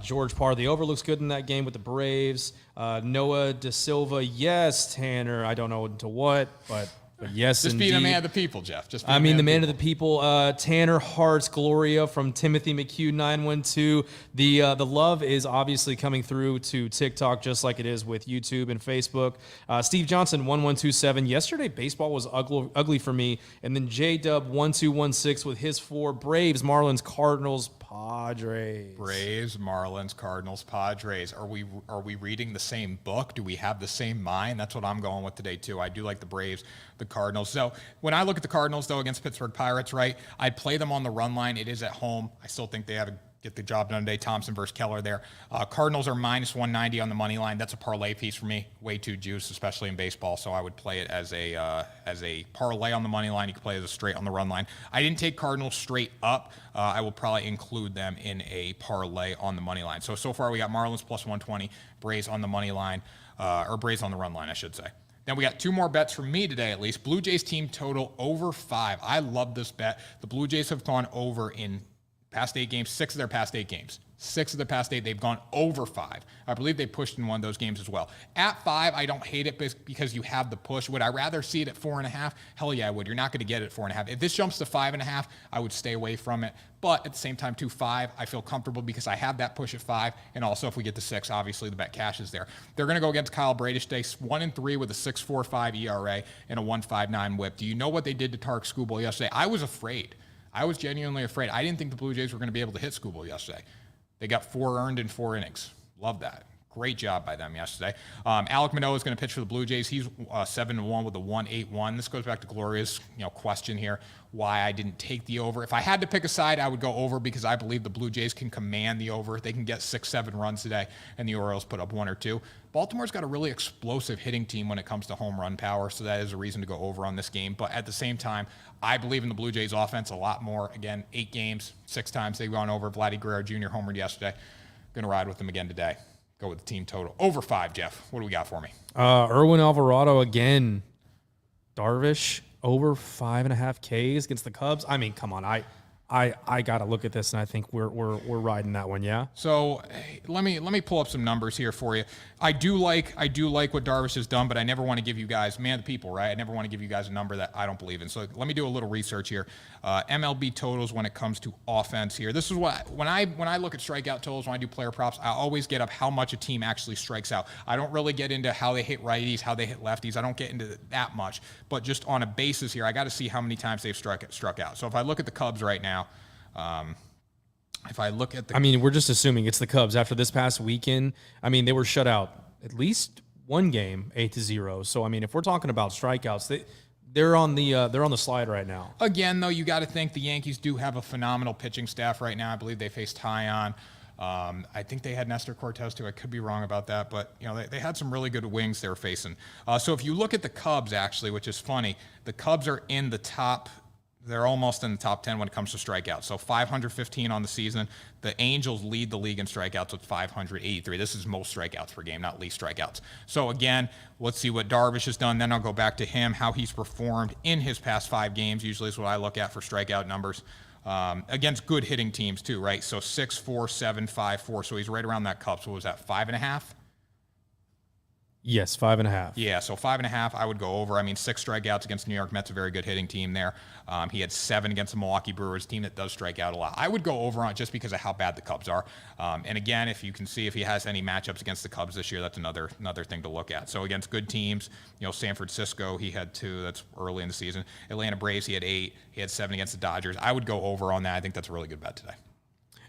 George Parr, the over looks good in that game with the Braves. Noah Da Silva, yes. Tanner, I don't know into what, but yes, just indeed. being a man of the people, Jeff. The man of the people. Tanner Hart's Gloria from Timothy McHugh 912. The love is obviously coming through to TikTok just like it is with YouTube and Facebook. Steve Johnson 1127. Yesterday baseball was ugly for me. And then J-Dub 1216 with his 4 Braves, Marlins, Cardinals, Padres. Braves, Marlins, Cardinals, Padres. Are we reading the same book? Do we have the same mind? That's what I'm going with today too. I do like the Braves, the Cardinals. So when I look at the Cardinals though against Pittsburgh Pirates, right, I'd play them on the run line. It is at home. I still think they have to get the job done today. Thompson versus Keller there. Cardinals are minus 190 on the money line. That's a parlay piece for me. Way too juice, especially in baseball. So I would play it as a parlay on the money line. You can play it as a straight on the run line. I didn't take Cardinals straight up. I will probably include them in a parlay on the money line. So far we got Marlins plus 120, Braves on the money line, or Braves on the run line, I should say. Then we got 2 more bets from me today, at least. Blue Jays team total over 5. I love this bet. The Blue Jays have gone over in past 8 games, 6 of their past 8 games. 6 of the past 8, they've gone over 5. I believe they pushed in one of those games as well. At 5, I don't hate it because you have the push. Would I rather see it at 4.5? Hell yeah, I would. You're not going to get it at 4.5. If this jumps to 5.5, I would stay away from it. But at the same time, 5, I feel comfortable because I have that push at 5. And also, if we get to 6, obviously the bet cashes there. They're going to go against Kyle Bradish today, 1-3 with a 6.45 ERA and a 1.59 whip. Do you know what they did to Tarek Skubal yesterday? I was afraid. I was genuinely afraid. I didn't think the Blue Jays were going to be able to hit Skubal yesterday. They got 4 earned in 4 innings. Love that. Great job by them yesterday. Alek Manoah is going to pitch for the Blue Jays. He's 7-1 with a 1.81. This goes back to Gloria's question here, why I didn't take the over. If I had to pick a side, I would go over because I believe the Blue Jays can command the over. They can get 6-7 runs today, and the Orioles put up 1 or 2. Baltimore's got a really explosive hitting team when it comes to home run power, so that is a reason to go over on this game. But at the same time, I believe in the Blue Jays offense a lot more. Again, 8 games, 6 times they've gone over. Vladdy Guerrero Jr. homered yesterday. Going to ride with them again today. Go with the team total. Over 5, Jeff. What do we got for me? Erwin Alvarado again. Darvish over 5.5 Ks against the Cubs. I mean, come on. I got to look at this, and I think we're riding that one, yeah? So let me pull up some numbers here for you. I do like what Darvish has done, but I never want to give you guys, man, the people, right? I never want to give you guys a number that I don't believe in. So let me do a little research here. MLB totals when it comes to offense here. This is what when I look at strikeout totals, when I do player props, I always get up how much a team actually strikes out. I don't really get into how they hit righties, how they hit lefties. I don't get into that much. But just on a basis here, I got to see how many times they've struck out. So if I look at the Cubs right now, if I look at the... I mean, we're just assuming it's the Cubs. After this past weekend, I mean, they were shut out at least one game, 8-0. So, I mean, if we're talking about strikeouts, they're on the slide right now. Again, though, you got to think the Yankees do have a phenomenal pitching staff right now. I believe they faced Tyon. I think they had Nestor Cortez, too. I could be wrong about that. But, they had some really good wings they were facing. So if you look at the Cubs, actually, which is funny, the Cubs are in the top... They're almost in the top 10 when it comes to strikeouts. So 515 on the season. The Angels lead the league in strikeouts with 583. This is most strikeouts per game, not least strikeouts. So again, let's see what Darvish has done. Then I'll go back to him, how he's performed in his past 5 games. Usually is what I look at for strikeout numbers. Against good hitting teams too, right? So 6-4, 7, 5-4. So he's right around that cup. So what was that, 5.5? Yes, 5.5. Yeah, so 5.5, I would go over. I mean, 6 strikeouts against New York Mets, a very good hitting team there. He had 7 against the Milwaukee Brewers, team that does strike out a lot. I would go over on it just because of how bad the Cubs are. And again, if you can see if he has any matchups against the Cubs this year, that's another thing to look at. So against good teams, San Francisco, he had 2. That's early in the season. Atlanta Braves, he had 8. He had 7 against the Dodgers. I would go over on that. I think that's a really good bet today.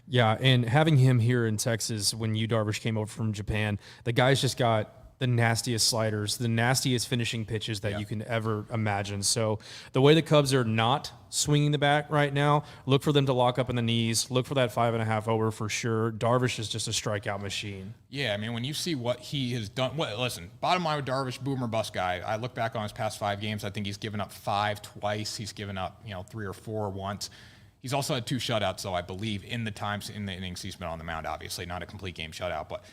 Yeah, and having him here in Texas when Yu Darvish came over from Japan, the guy's just got the nastiest sliders, the nastiest finishing pitches that you can ever imagine. So the way the Cubs are not swinging the bat right now, look for them to lock up in the knees. Look for that 5.5 over for sure. Darvish is just a strikeout machine. Yeah, I mean, when you see what he has done, listen, bottom line with Darvish, boomer bust guy. I look back on his past 5 games. I think he's given up 5 twice. He's given up 3 or 4 once. He's also had 2 shutouts, though, I believe, in the innings he's been on the mound. Obviously, not a complete game shutout, but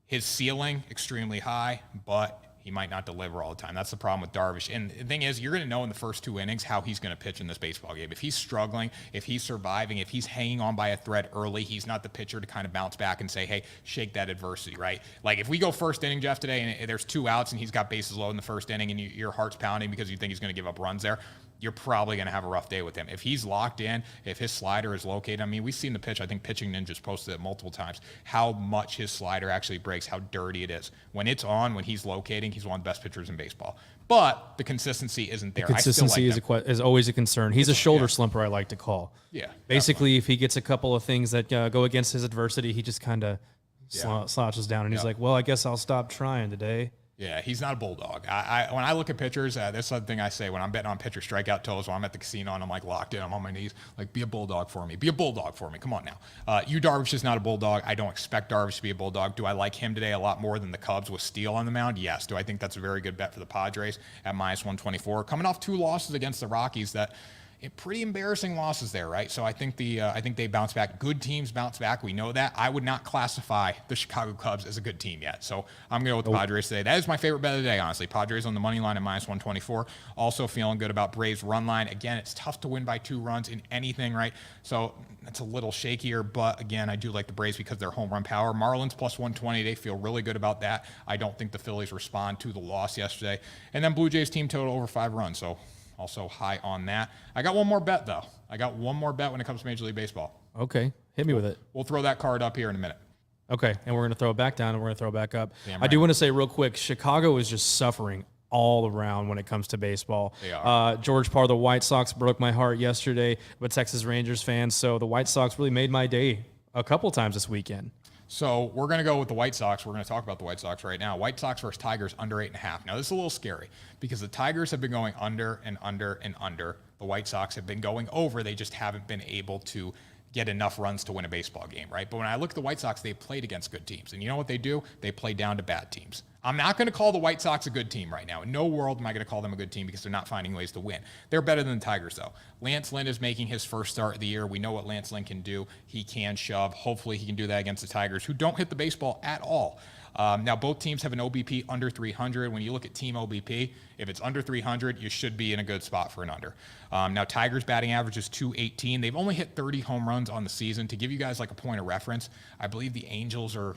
his ceiling, extremely high, but he might not deliver all the time. That's the problem with Darvish. And the thing is, you're going to know in the first 2 innings how he's going to pitch in this baseball game. If he's struggling, if he's surviving, if he's hanging on by a thread early, he's not the pitcher to kind of bounce back and say, hey, shake that adversity, right? Like if we go first inning, Jeff, today, and there's 2 outs and he's got bases low in the first inning and your heart's pounding because you think he's going to give up runs there, you're probably going to have a rough day with him. If he's locked in, if his slider is located, I mean, we've seen the pitch. I think Pitching Ninja's posted it multiple times, how much his slider actually breaks, how dirty it is. When it's on, when he's locating, he's one of the best pitchers in baseball. But the consistency isn't there. The consistency is always a concern. He's a shoulder slumper, I like to call. Yeah. Basically, if he gets a couple of things that go against his adversity, he just kind of slouches down, and he's like, well, I guess I'll stop trying today. Yeah, he's not a bulldog. When I look at pitchers, that's the thing I say when I'm betting on pitcher strikeout totals. When I'm at the casino and I'm like locked in, I'm on my knees, like be a bulldog for me. Be a bulldog for me. Come on now. Yu Darvish is not a bulldog. I don't expect Darvish to be a bulldog. Do I like him today a lot more than the Cubs with Steele on the mound? Yes. Do I think that's a very good bet for the Padres at -124? Coming off 2 losses against the Rockies that. Pretty embarrassing losses there, right? So I think they bounce back. Good teams bounce back. We know that. I would not classify the Chicago Cubs as a good team yet. So I'm going to go with the Padres today. That is my favorite bet of the day, honestly. Padres on the money line at -124. Also feeling good about Braves run line. Again, it's tough to win by 2 runs in anything, right? So that's a little shakier. But again, I do like the Braves because they're home run power. Marlins +120. They feel really good about that. I don't think the Phillies respond to the loss yesterday. And then Blue Jays team total over 5 runs. So also high on that. I got one more bet, though. I got one more bet when it comes to Major League Baseball. Okay. Hit me with it. We'll throw that card up here in a minute. Okay. And we're going to throw it back down, and we're going to throw it back up. Damn I do want to say real quick, Chicago is just suffering all around when it comes to baseball. They are. George Parr, the White Sox, broke my heart yesterday, but Texas Rangers fans. So the White Sox really made my day a couple times this weekend. So we're going to go with the White Sox. We're going to talk about the White Sox right now. White Sox versus Tigers under 8.5. Now, this is a little scary because the Tigers have been going under and under and under. The White Sox have been going over. They just haven't been able to get enough runs to win a baseball game, right? But when I look at the White Sox, they've played against good teams. And you know what they do? They play down to bad teams. I'm not going to call the White Sox a good team right now. In no world am I going to call them a good team because they're not finding ways to win. They're better than the Tigers, though. Lance Lynn is making his first start of the year. We know what Lance Lynn can do. He can shove. Hopefully he can do that against the Tigers, who don't hit the baseball at all. Now, both teams have an OBP under 300. When you look at team OBP, if it's under 300, you should be in a good spot for an under. Now, Tigers' batting average is 218. They've only hit 30 home runs on the season. To give you guys like a point of reference, I believe the Angels are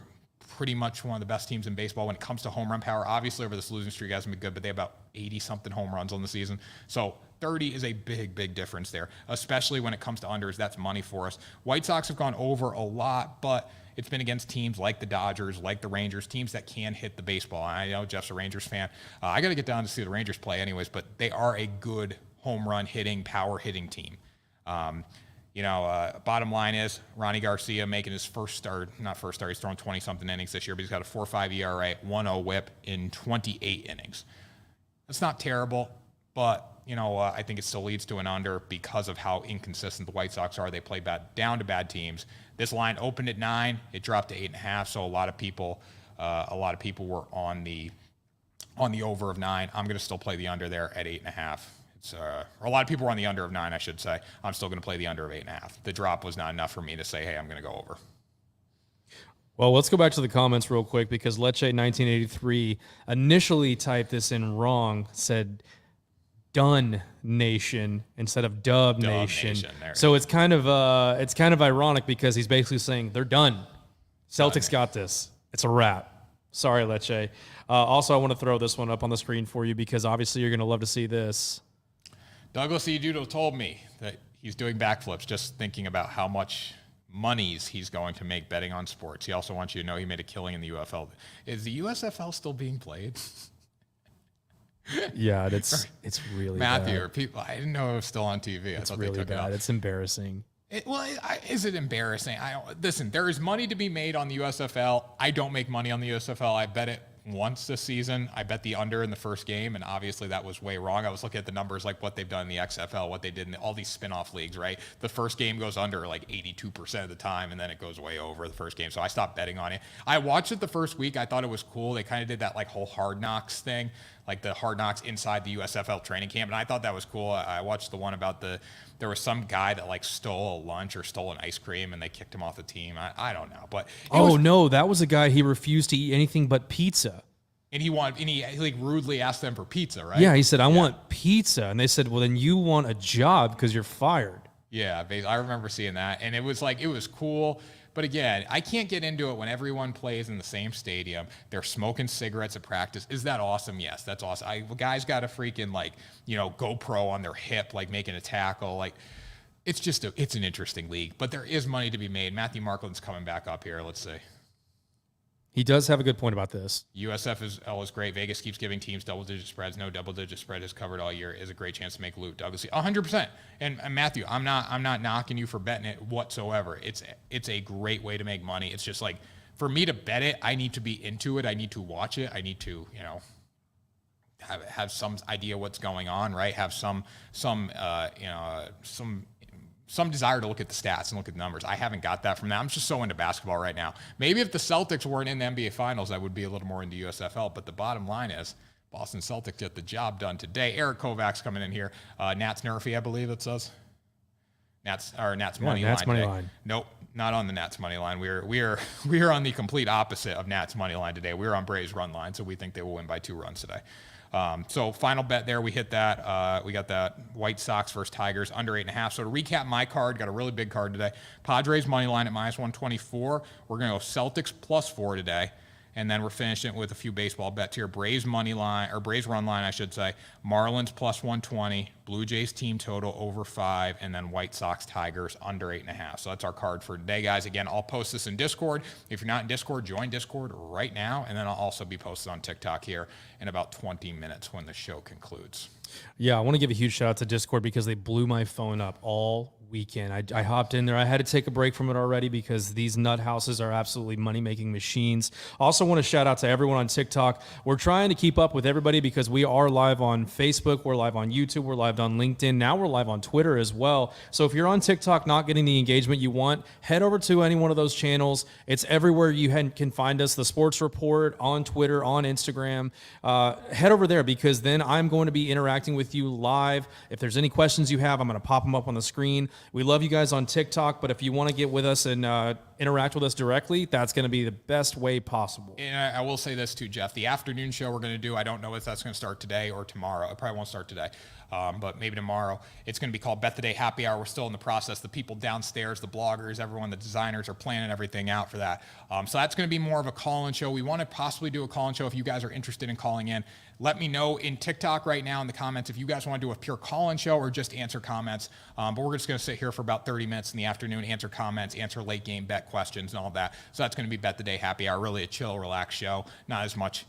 pretty much one of the best teams in baseball when it comes to home run power. Obviously, over this losing streak, hasn't been good, but they have about 80-something home runs on the season. So 30 is a big, big difference there, especially when it comes to unders. That's money for us. White Sox have gone over a lot, but it's been against teams like the Dodgers, like the Rangers, teams that can hit the baseball. I know Jeff's a Rangers fan. I got to get down to see the Rangers play anyways, but they are a good home run hitting, power hitting team. Bottom line is Ronnie Garcia making his first start, not first start, he's thrown 20-something innings this year, but he's got a 4.5 ERA, 1.0 whip in 28 innings. That's not terrible, but, I think it still leads to an under because of how inconsistent the White Sox are. They play down to bad teams. This line opened at 9, it dropped to 8.5, so a lot of people were on the over of 9. I'm going to still play the under there at 8.5. A lot of people were on the under of 9, I should say. I'm still going to play the under of 8.5. The drop was not enough for me to say, hey, I'm going to go over. Well, let's go back to the comments real quick because Leche1983 initially typed this in wrong, said Dun Nation instead of Dub Nation. So it's kind of ironic because he's basically saying they're done. Celtics got this. It's a wrap. Sorry, Leche. Also, I want to throw this one up on the screen for you because obviously you're going to love to see this. Douglas E. Judo told me that he's doing backflips just thinking about how much monies he's going to make betting on sports. He also wants you to know he made a killing in the UFL. Is the USFL still being played? Yeah, it's really Matthew, bad. Or people, I didn't know it was still on TV. It's really bad. It's embarrassing. Is it embarrassing? Listen, there is money to be made on the USFL. I don't make money on the USFL. I bet it once this season. I bet the under in the first game, and obviously that was way wrong. I was looking at the numbers, like what they've done in the XFL, what they did in all these spin-off leagues, right? The first game goes under like 82% of the time, and then it goes way over the first game. So I stopped betting on it. I watched it the first week. I thought it was cool. They kind of did that like whole Hard Knocks thing, like the Hard Knocks inside the USFL training camp, and I thought that was cool. I watched the one about there was some guy that like stole a lunch or stole an ice cream, and they kicked him off the team. I don't know, but no, that was a guy. He refused to eat anything but pizza. And he like rudely asked them for pizza, right? Yeah, he said, I want pizza. And they said, well, then you want a job because you're fired. Yeah, I remember seeing that. And it was cool. But again, I can't get into it when everyone plays in the same stadium. They're smoking cigarettes at practice. Is that awesome? Yes, that's awesome. A guy's got a freaking GoPro on their hip, like making a tackle. Like, it's just it's an interesting league. But there is money to be made. Matthew Markland's coming back up here. Let's see. He does have a good point about this. USFL is great. Vegas keeps giving teams double-digit spreads. No double-digit spread is covered all year. Is a great chance to make loot. Douglas, 100%. And Matthew, I'm not knocking you for betting it whatsoever. It's a great way to make money. It's just like, for me to bet it, I need to be into it. I need to watch it. I need to, have some idea what's going on, right? Have some desire to look at the stats and look at the numbers. I haven't got that from that. I'm just so into basketball right now. Maybe if the Celtics weren't in the NBA Finals, I would be a little more into USFL. But the bottom line is, Boston Celtics get the job done today. Eric Kovac's coming in here. Nats Nerfy, I believe it says. Nats money line. Nope, not on the Nats money line. We are on the complete opposite of Nats money line today. We're on Braves run line, so we think they will win by 2 runs today. So final bet there, we hit that. We got that White Sox versus Tigers under 8.5. So to recap my card, got a really big card today. Padres money line at -124. We're going to go Celtics +4 today. And then we're finishing it with a few baseball bets here. Braves money line, or Braves run line, I should say. Marlins +120. Blue Jays team total over 5. And then White Sox Tigers under 8.5. So that's our card for today, guys. Again, I'll post this in Discord. If you're not in Discord, join Discord right now. And then I'll also be posted on TikTok here in about 20 minutes when the show concludes. Yeah, I want to give a huge shout out to Discord because they blew my phone up all weekend. I hopped in there. I had to take a break from it already because these nut houses are absolutely money-making machines. Also want to shout out to everyone on TikTok. We're trying to keep up with everybody because we are live on Facebook, we're live on YouTube, we're live on LinkedIn. Now we're live on Twitter as well. So if you're on TikTok not getting the engagement you want, head over to any one of those channels. It's everywhere you can find us. The Sports Report on Twitter, on Instagram. Head over there because then I'm going to be interacting with you live. If there's any questions you have, I'm going to pop them up on the screen. We love you guys on TikTok, but if you want to get with us and interact with us directly, that's going to be the best way possible. And I will say this too, Jeff. The afternoon show we're going to do, I don't know if that's going to start today or tomorrow. It probably won't start today, but maybe tomorrow. It's going to be called Bet the Day Happy Hour. We're still in the process. The people downstairs, the bloggers, everyone, the designers are planning everything out for that. So that's going to be more of a call-in show. We want to possibly do a call-in show if you guys are interested in calling in. Let me know in TikTok right now in the comments if you guys want to do a pure call-in show or just answer comments. But we're just going to sit here for about 30 minutes in the afternoon, answer comments, answer late game bet questions and all that. So that's going to be Bet the Day Happy Hour, really a chill, relaxed show. Not as much,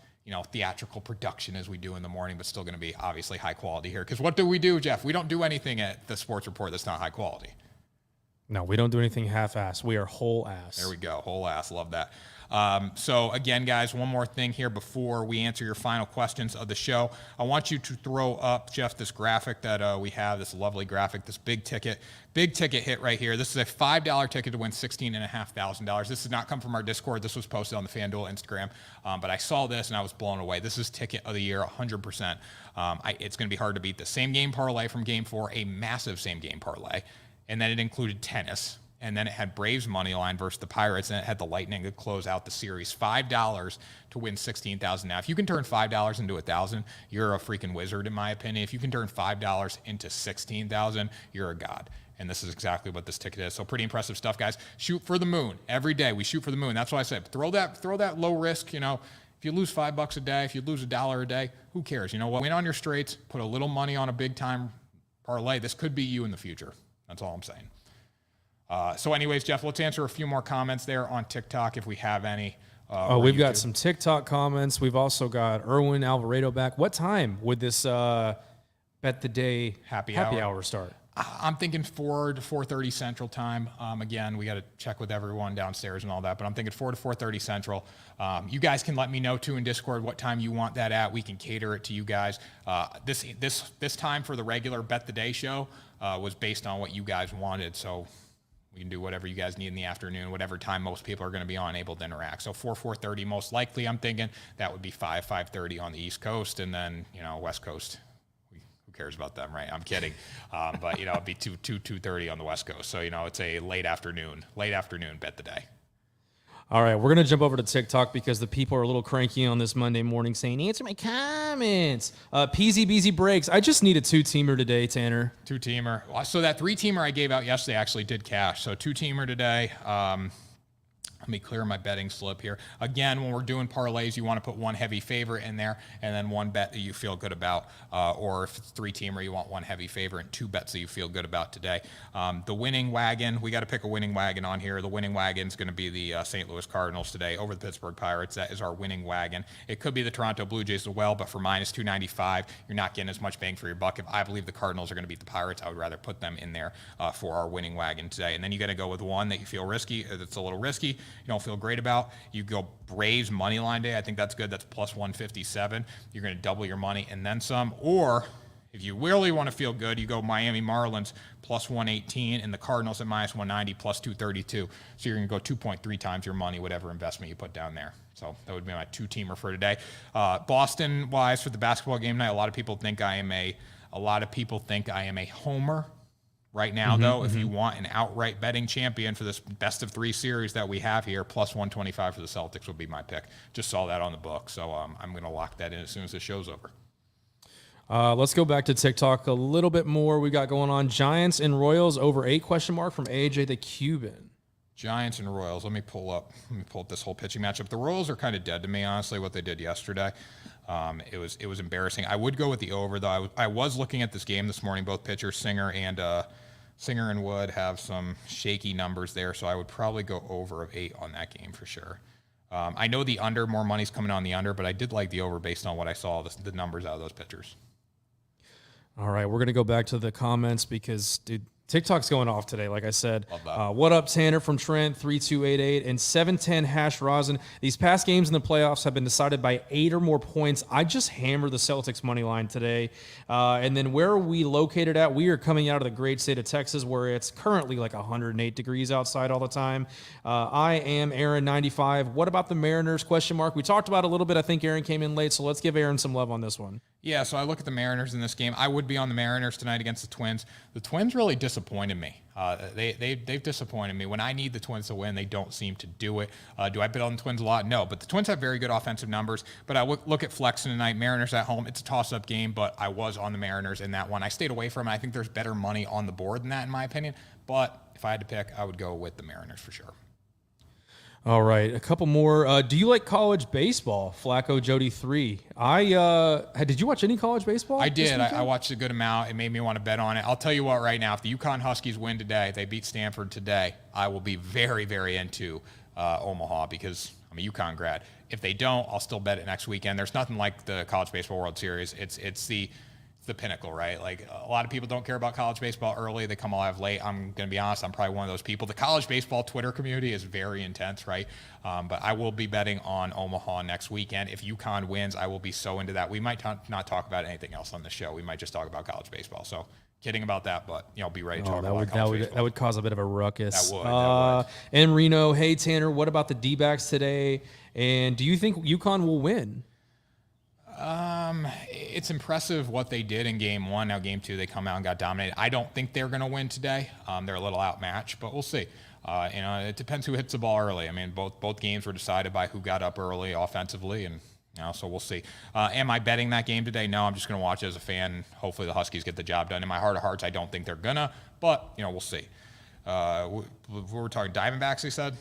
theatrical production as we do in the morning, but still going to be obviously high quality here. Because what do we do, Jeff? We don't do anything at the Sports Report that's not high quality. No, we don't do anything half-ass. We are whole ass. There we go. Whole ass. Love that. So again, guys, one more thing here before we answer your final questions of the show. I want you to throw up, Jeff, this graphic that we have, this lovely graphic, this big ticket hit right here. This is a $5 ticket to win $16,500. This did not come from our Discord. This was posted on the FanDuel Instagram. But I saw this and I was blown away. This is ticket of the year, 100%. It's going to be hard to beat. The same game parlay from Game 4, a massive same game parlay. And then it included tennis. And then it had Braves money line versus the Pirates, and it had the Lightning to close out the series. $5 to win $16,000. Now, if you can turn $5 into $1,000, you're a freaking wizard, in my opinion. If you can turn $5 into $16,000, you're a god. And this is exactly what this ticket is. So pretty impressive stuff, guys. Shoot for the moon. Every day we shoot for the moon. That's why I said throw that low risk. If you lose $5 a day, if you lose $1 a day, who cares? You know what? Win on your straights. Put a little money on a big time parlay. This could be you in the future. That's all I'm saying. So anyways, Jeff, let's answer a few more comments there on TikTok if we have any. We've got some TikTok comments. We've also got Erwin Alvarado back. What time would this Bet the Day happy hour start? I'm thinking 4 to 4:30 Central Time. Again, we got to check with everyone downstairs and all that, but I'm thinking 4 to 4:30 Central. You guys can let me know too in Discord what time you want that at. We can cater it to you guys. This time for the regular Bet the Day show was based on what you guys wanted, so we can do whatever you guys need in the afternoon, whatever time most people are going to be on able to interact. So 4:30 most likely, I'm thinking. That would be 5:30 on the East Coast, and then, West Coast. Who cares about them, right? I'm kidding. But, it'd be 2:30 on the West Coast. So, it's a late afternoon Bet the Day. All right, we're going to jump over to TikTok because the people are a little cranky on this Monday morning saying, answer my comments. Peasy Beasy Breaks. I just need a 2-teamer today, Tanner. 2-teamer. So that 3-teamer I gave out yesterday actually did cash. So 2-teamer today. Let me clear my betting slip here. Again, when we're doing parlays, you want to put one heavy favorite in there and then one bet that you feel good about. Or if it's 3-teamer, you want one heavy favorite and 2 bets that you feel good about today. The winning wagon, we got to pick a winning wagon on here. The winning wagon is going to be the St. Louis Cardinals today over the Pittsburgh Pirates. That is our winning wagon. It could be the Toronto Blue Jays as well, but for minus 295, you're not getting as much bang for your buck. If I believe the Cardinals are going to beat the Pirates, I would rather put them in there for our winning wagon today. And then you got to go with one that you feel risky. That's a little risky. You don't feel great about. You go Braves money line day. I think that's good. That's plus 157. You're going to double your money and then some. Or if you really want to feel good, you go Miami Marlins plus 118 and the Cardinals at minus 190 plus 232. So you're going to go 2.3 times your money, whatever investment you put down there. So that would be my 2-teamer for today. Boston wise for the basketball game night, a lot of people think I am a homer. Right now, though, if you want an outright betting champion for this best of 3 series that we have here, plus 125 for the Celtics would be my pick. Just saw that on the book, so I'm going to lock that in as soon as the show's over. Let's go back to TikTok a little bit more. We got going on Giants and Royals over 8 question mark from AJ the Cuban. Giants and Royals. Let me pull up this whole pitching matchup. The Royals are kind of dead to me, honestly, what they did yesterday. It was embarrassing. I would go with the over, though. I was looking at this game this morning. Both pitchers, Singer and Wood, have some shaky numbers there, so I would probably go over of 8 on that game for sure. I know the under, more money's coming on the under, but I did like the over based on what I saw, the numbers out of those pitchers. All right, we're going to go back to the comments because, dude, TikTok's going off today, like I said. What up, Tanner from Trent, 3288 and 710 hash rosin. These past games in the playoffs have been decided by 8 or more points. I just hammered the Celtics money line today. And then where are we located at? We are coming out of the great state of Texas, where it's currently like 108 degrees outside all the time. I am Aaron 95. What about the Mariners? ? We talked about it a little bit. I think Aaron came in late, so let's give Aaron some love on this one. Yeah, so I look at the Mariners in this game. I would be on the Mariners tonight against the Twins. The Twins really disappointed me. They've disappointed me. When I need the Twins to win, they don't seem to do it. Do I bet on the Twins a lot? No, but the Twins have very good offensive numbers. But I look at flexing tonight. Mariners at home. It's a toss-up game, but I was on the Mariners in that one. I stayed away from it. I think there's better money on the board than that, in my opinion. But if I had to pick, I would go with the Mariners for sure. All right, a couple more. Do you like college baseball? Flacco Jody 3. Did you watch any college baseball? I did. I watched a good amount. It made me want to bet on it. I'll tell you what, right now, if the UConn Huskies win today, they beat Stanford today, I will be very, very into Omaha because I'm a UConn grad. If they don't, I'll still bet it next weekend. There's nothing like the College Baseball World Series. It's the pinnacle, right? Like, a lot of people don't care about college baseball early. They come alive late. I'm going to be honest, I'm probably one of those people. The college baseball Twitter community is very intense, right? But I will be betting on Omaha next weekend. If UConn wins, I will be so into that. We might not talk about anything else on the show. We might just talk about college baseball. So kidding about that, but be ready to talk about college baseball. That would cause a bit of a ruckus. That would. And Reno, hey, Tanner, what about the D-backs today? And do you think UConn will win? It's impressive what they did in game 1. Now game 2, they come out and got dominated. I don't think they're going to win today. They're a little outmatched, but we'll see. It depends who hits the ball early. I mean, both games were decided by who got up early offensively, and so we'll see. Am I betting that game today? No, I'm just going to watch it as a fan. Hopefully the Huskies get the job done. In my heart of hearts, I don't think they're gonna, but we'll see. We're talking Diamondbacks, they said?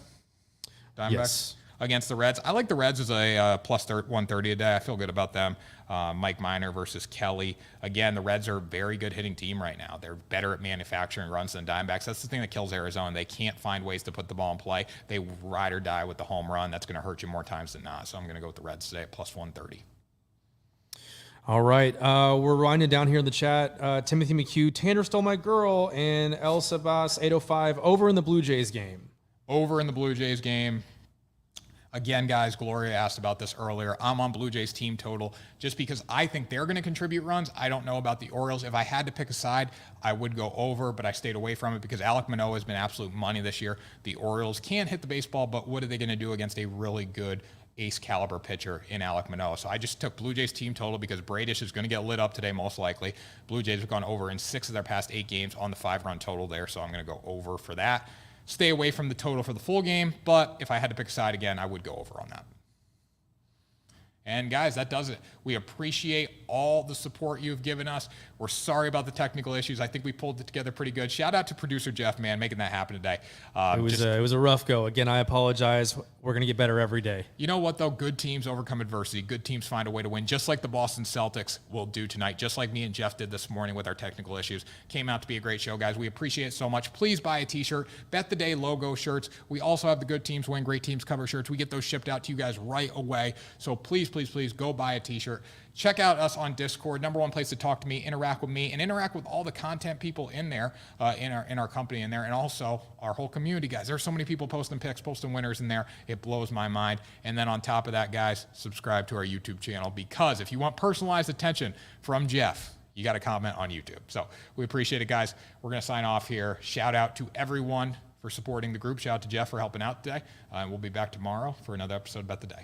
Diamondbacks? Yes. Against the Reds. I like the Reds as a plus 130 a day. I feel good about them. Mike Minor versus Kelly. Again, the Reds are a very good hitting team right now. They're better at manufacturing runs than Diamondbacks. That's the thing that kills Arizona. They can't find ways to put the ball in play. They ride or die with the home run. That's going to hurt you more times than not. So I'm going to go with the Reds today at plus 130. All right. We're winding down here in the chat. Timothy McHugh, Tanner stole my girl, and El Sabas 805 over in the Blue Jays game. Over in the Blue Jays game. Again, guys, Gloria asked about this earlier. I'm on Blue Jays team total just because I think they're going to contribute runs. I don't know about the Orioles. If I had to pick a side, I would go over, but I stayed away from it because Alek Manoah has been absolute money this year. The Orioles can't hit the baseball, but what are they going to do against a really good ace caliber pitcher in Alek Manoah? So I just took Blue Jays team total because Bradish is going to get lit up today most likely. Blue Jays have gone over in 6 of their past 8 games on the 5-run total there, so I'm going to go over for that. Stay away from the total for the full game, but if I had to pick a side again, I would go over on that. And guys, that does it. We appreciate all the support you've given us. We're sorry about the technical issues. I think we pulled it together pretty good. Shout out to producer Jeff, man, making that happen today. It was a rough go. Again, I apologize. We're going to get better every day. You know what, though? Good teams overcome adversity. Good teams find a way to win, just like the Boston Celtics will do tonight, just like me and Jeff did this morning with our technical issues. Came out to be a great show, guys. We appreciate it so much. Please buy a T-shirt. Bet the Day logo shirts. We also have the Good Teams Win, Great Teams cover shirts. We get those shipped out to you guys right away. So please, please, please go buy a T-shirt. Check out us on Discord, #1 place to talk to me, interact with me, and interact with all the content people in there, in our company in there, and also our whole community, guys. There's so many people posting picks, posting winners in there. It blows my mind. And then on top of that, guys, subscribe to our YouTube channel because if you want personalized attention from Jeff, you got to comment on YouTube. So we appreciate it, guys. We're going to sign off here. Shout out to everyone for supporting the group. Shout out to Jeff for helping out today. And we'll be back tomorrow for another episode of Bet the Day.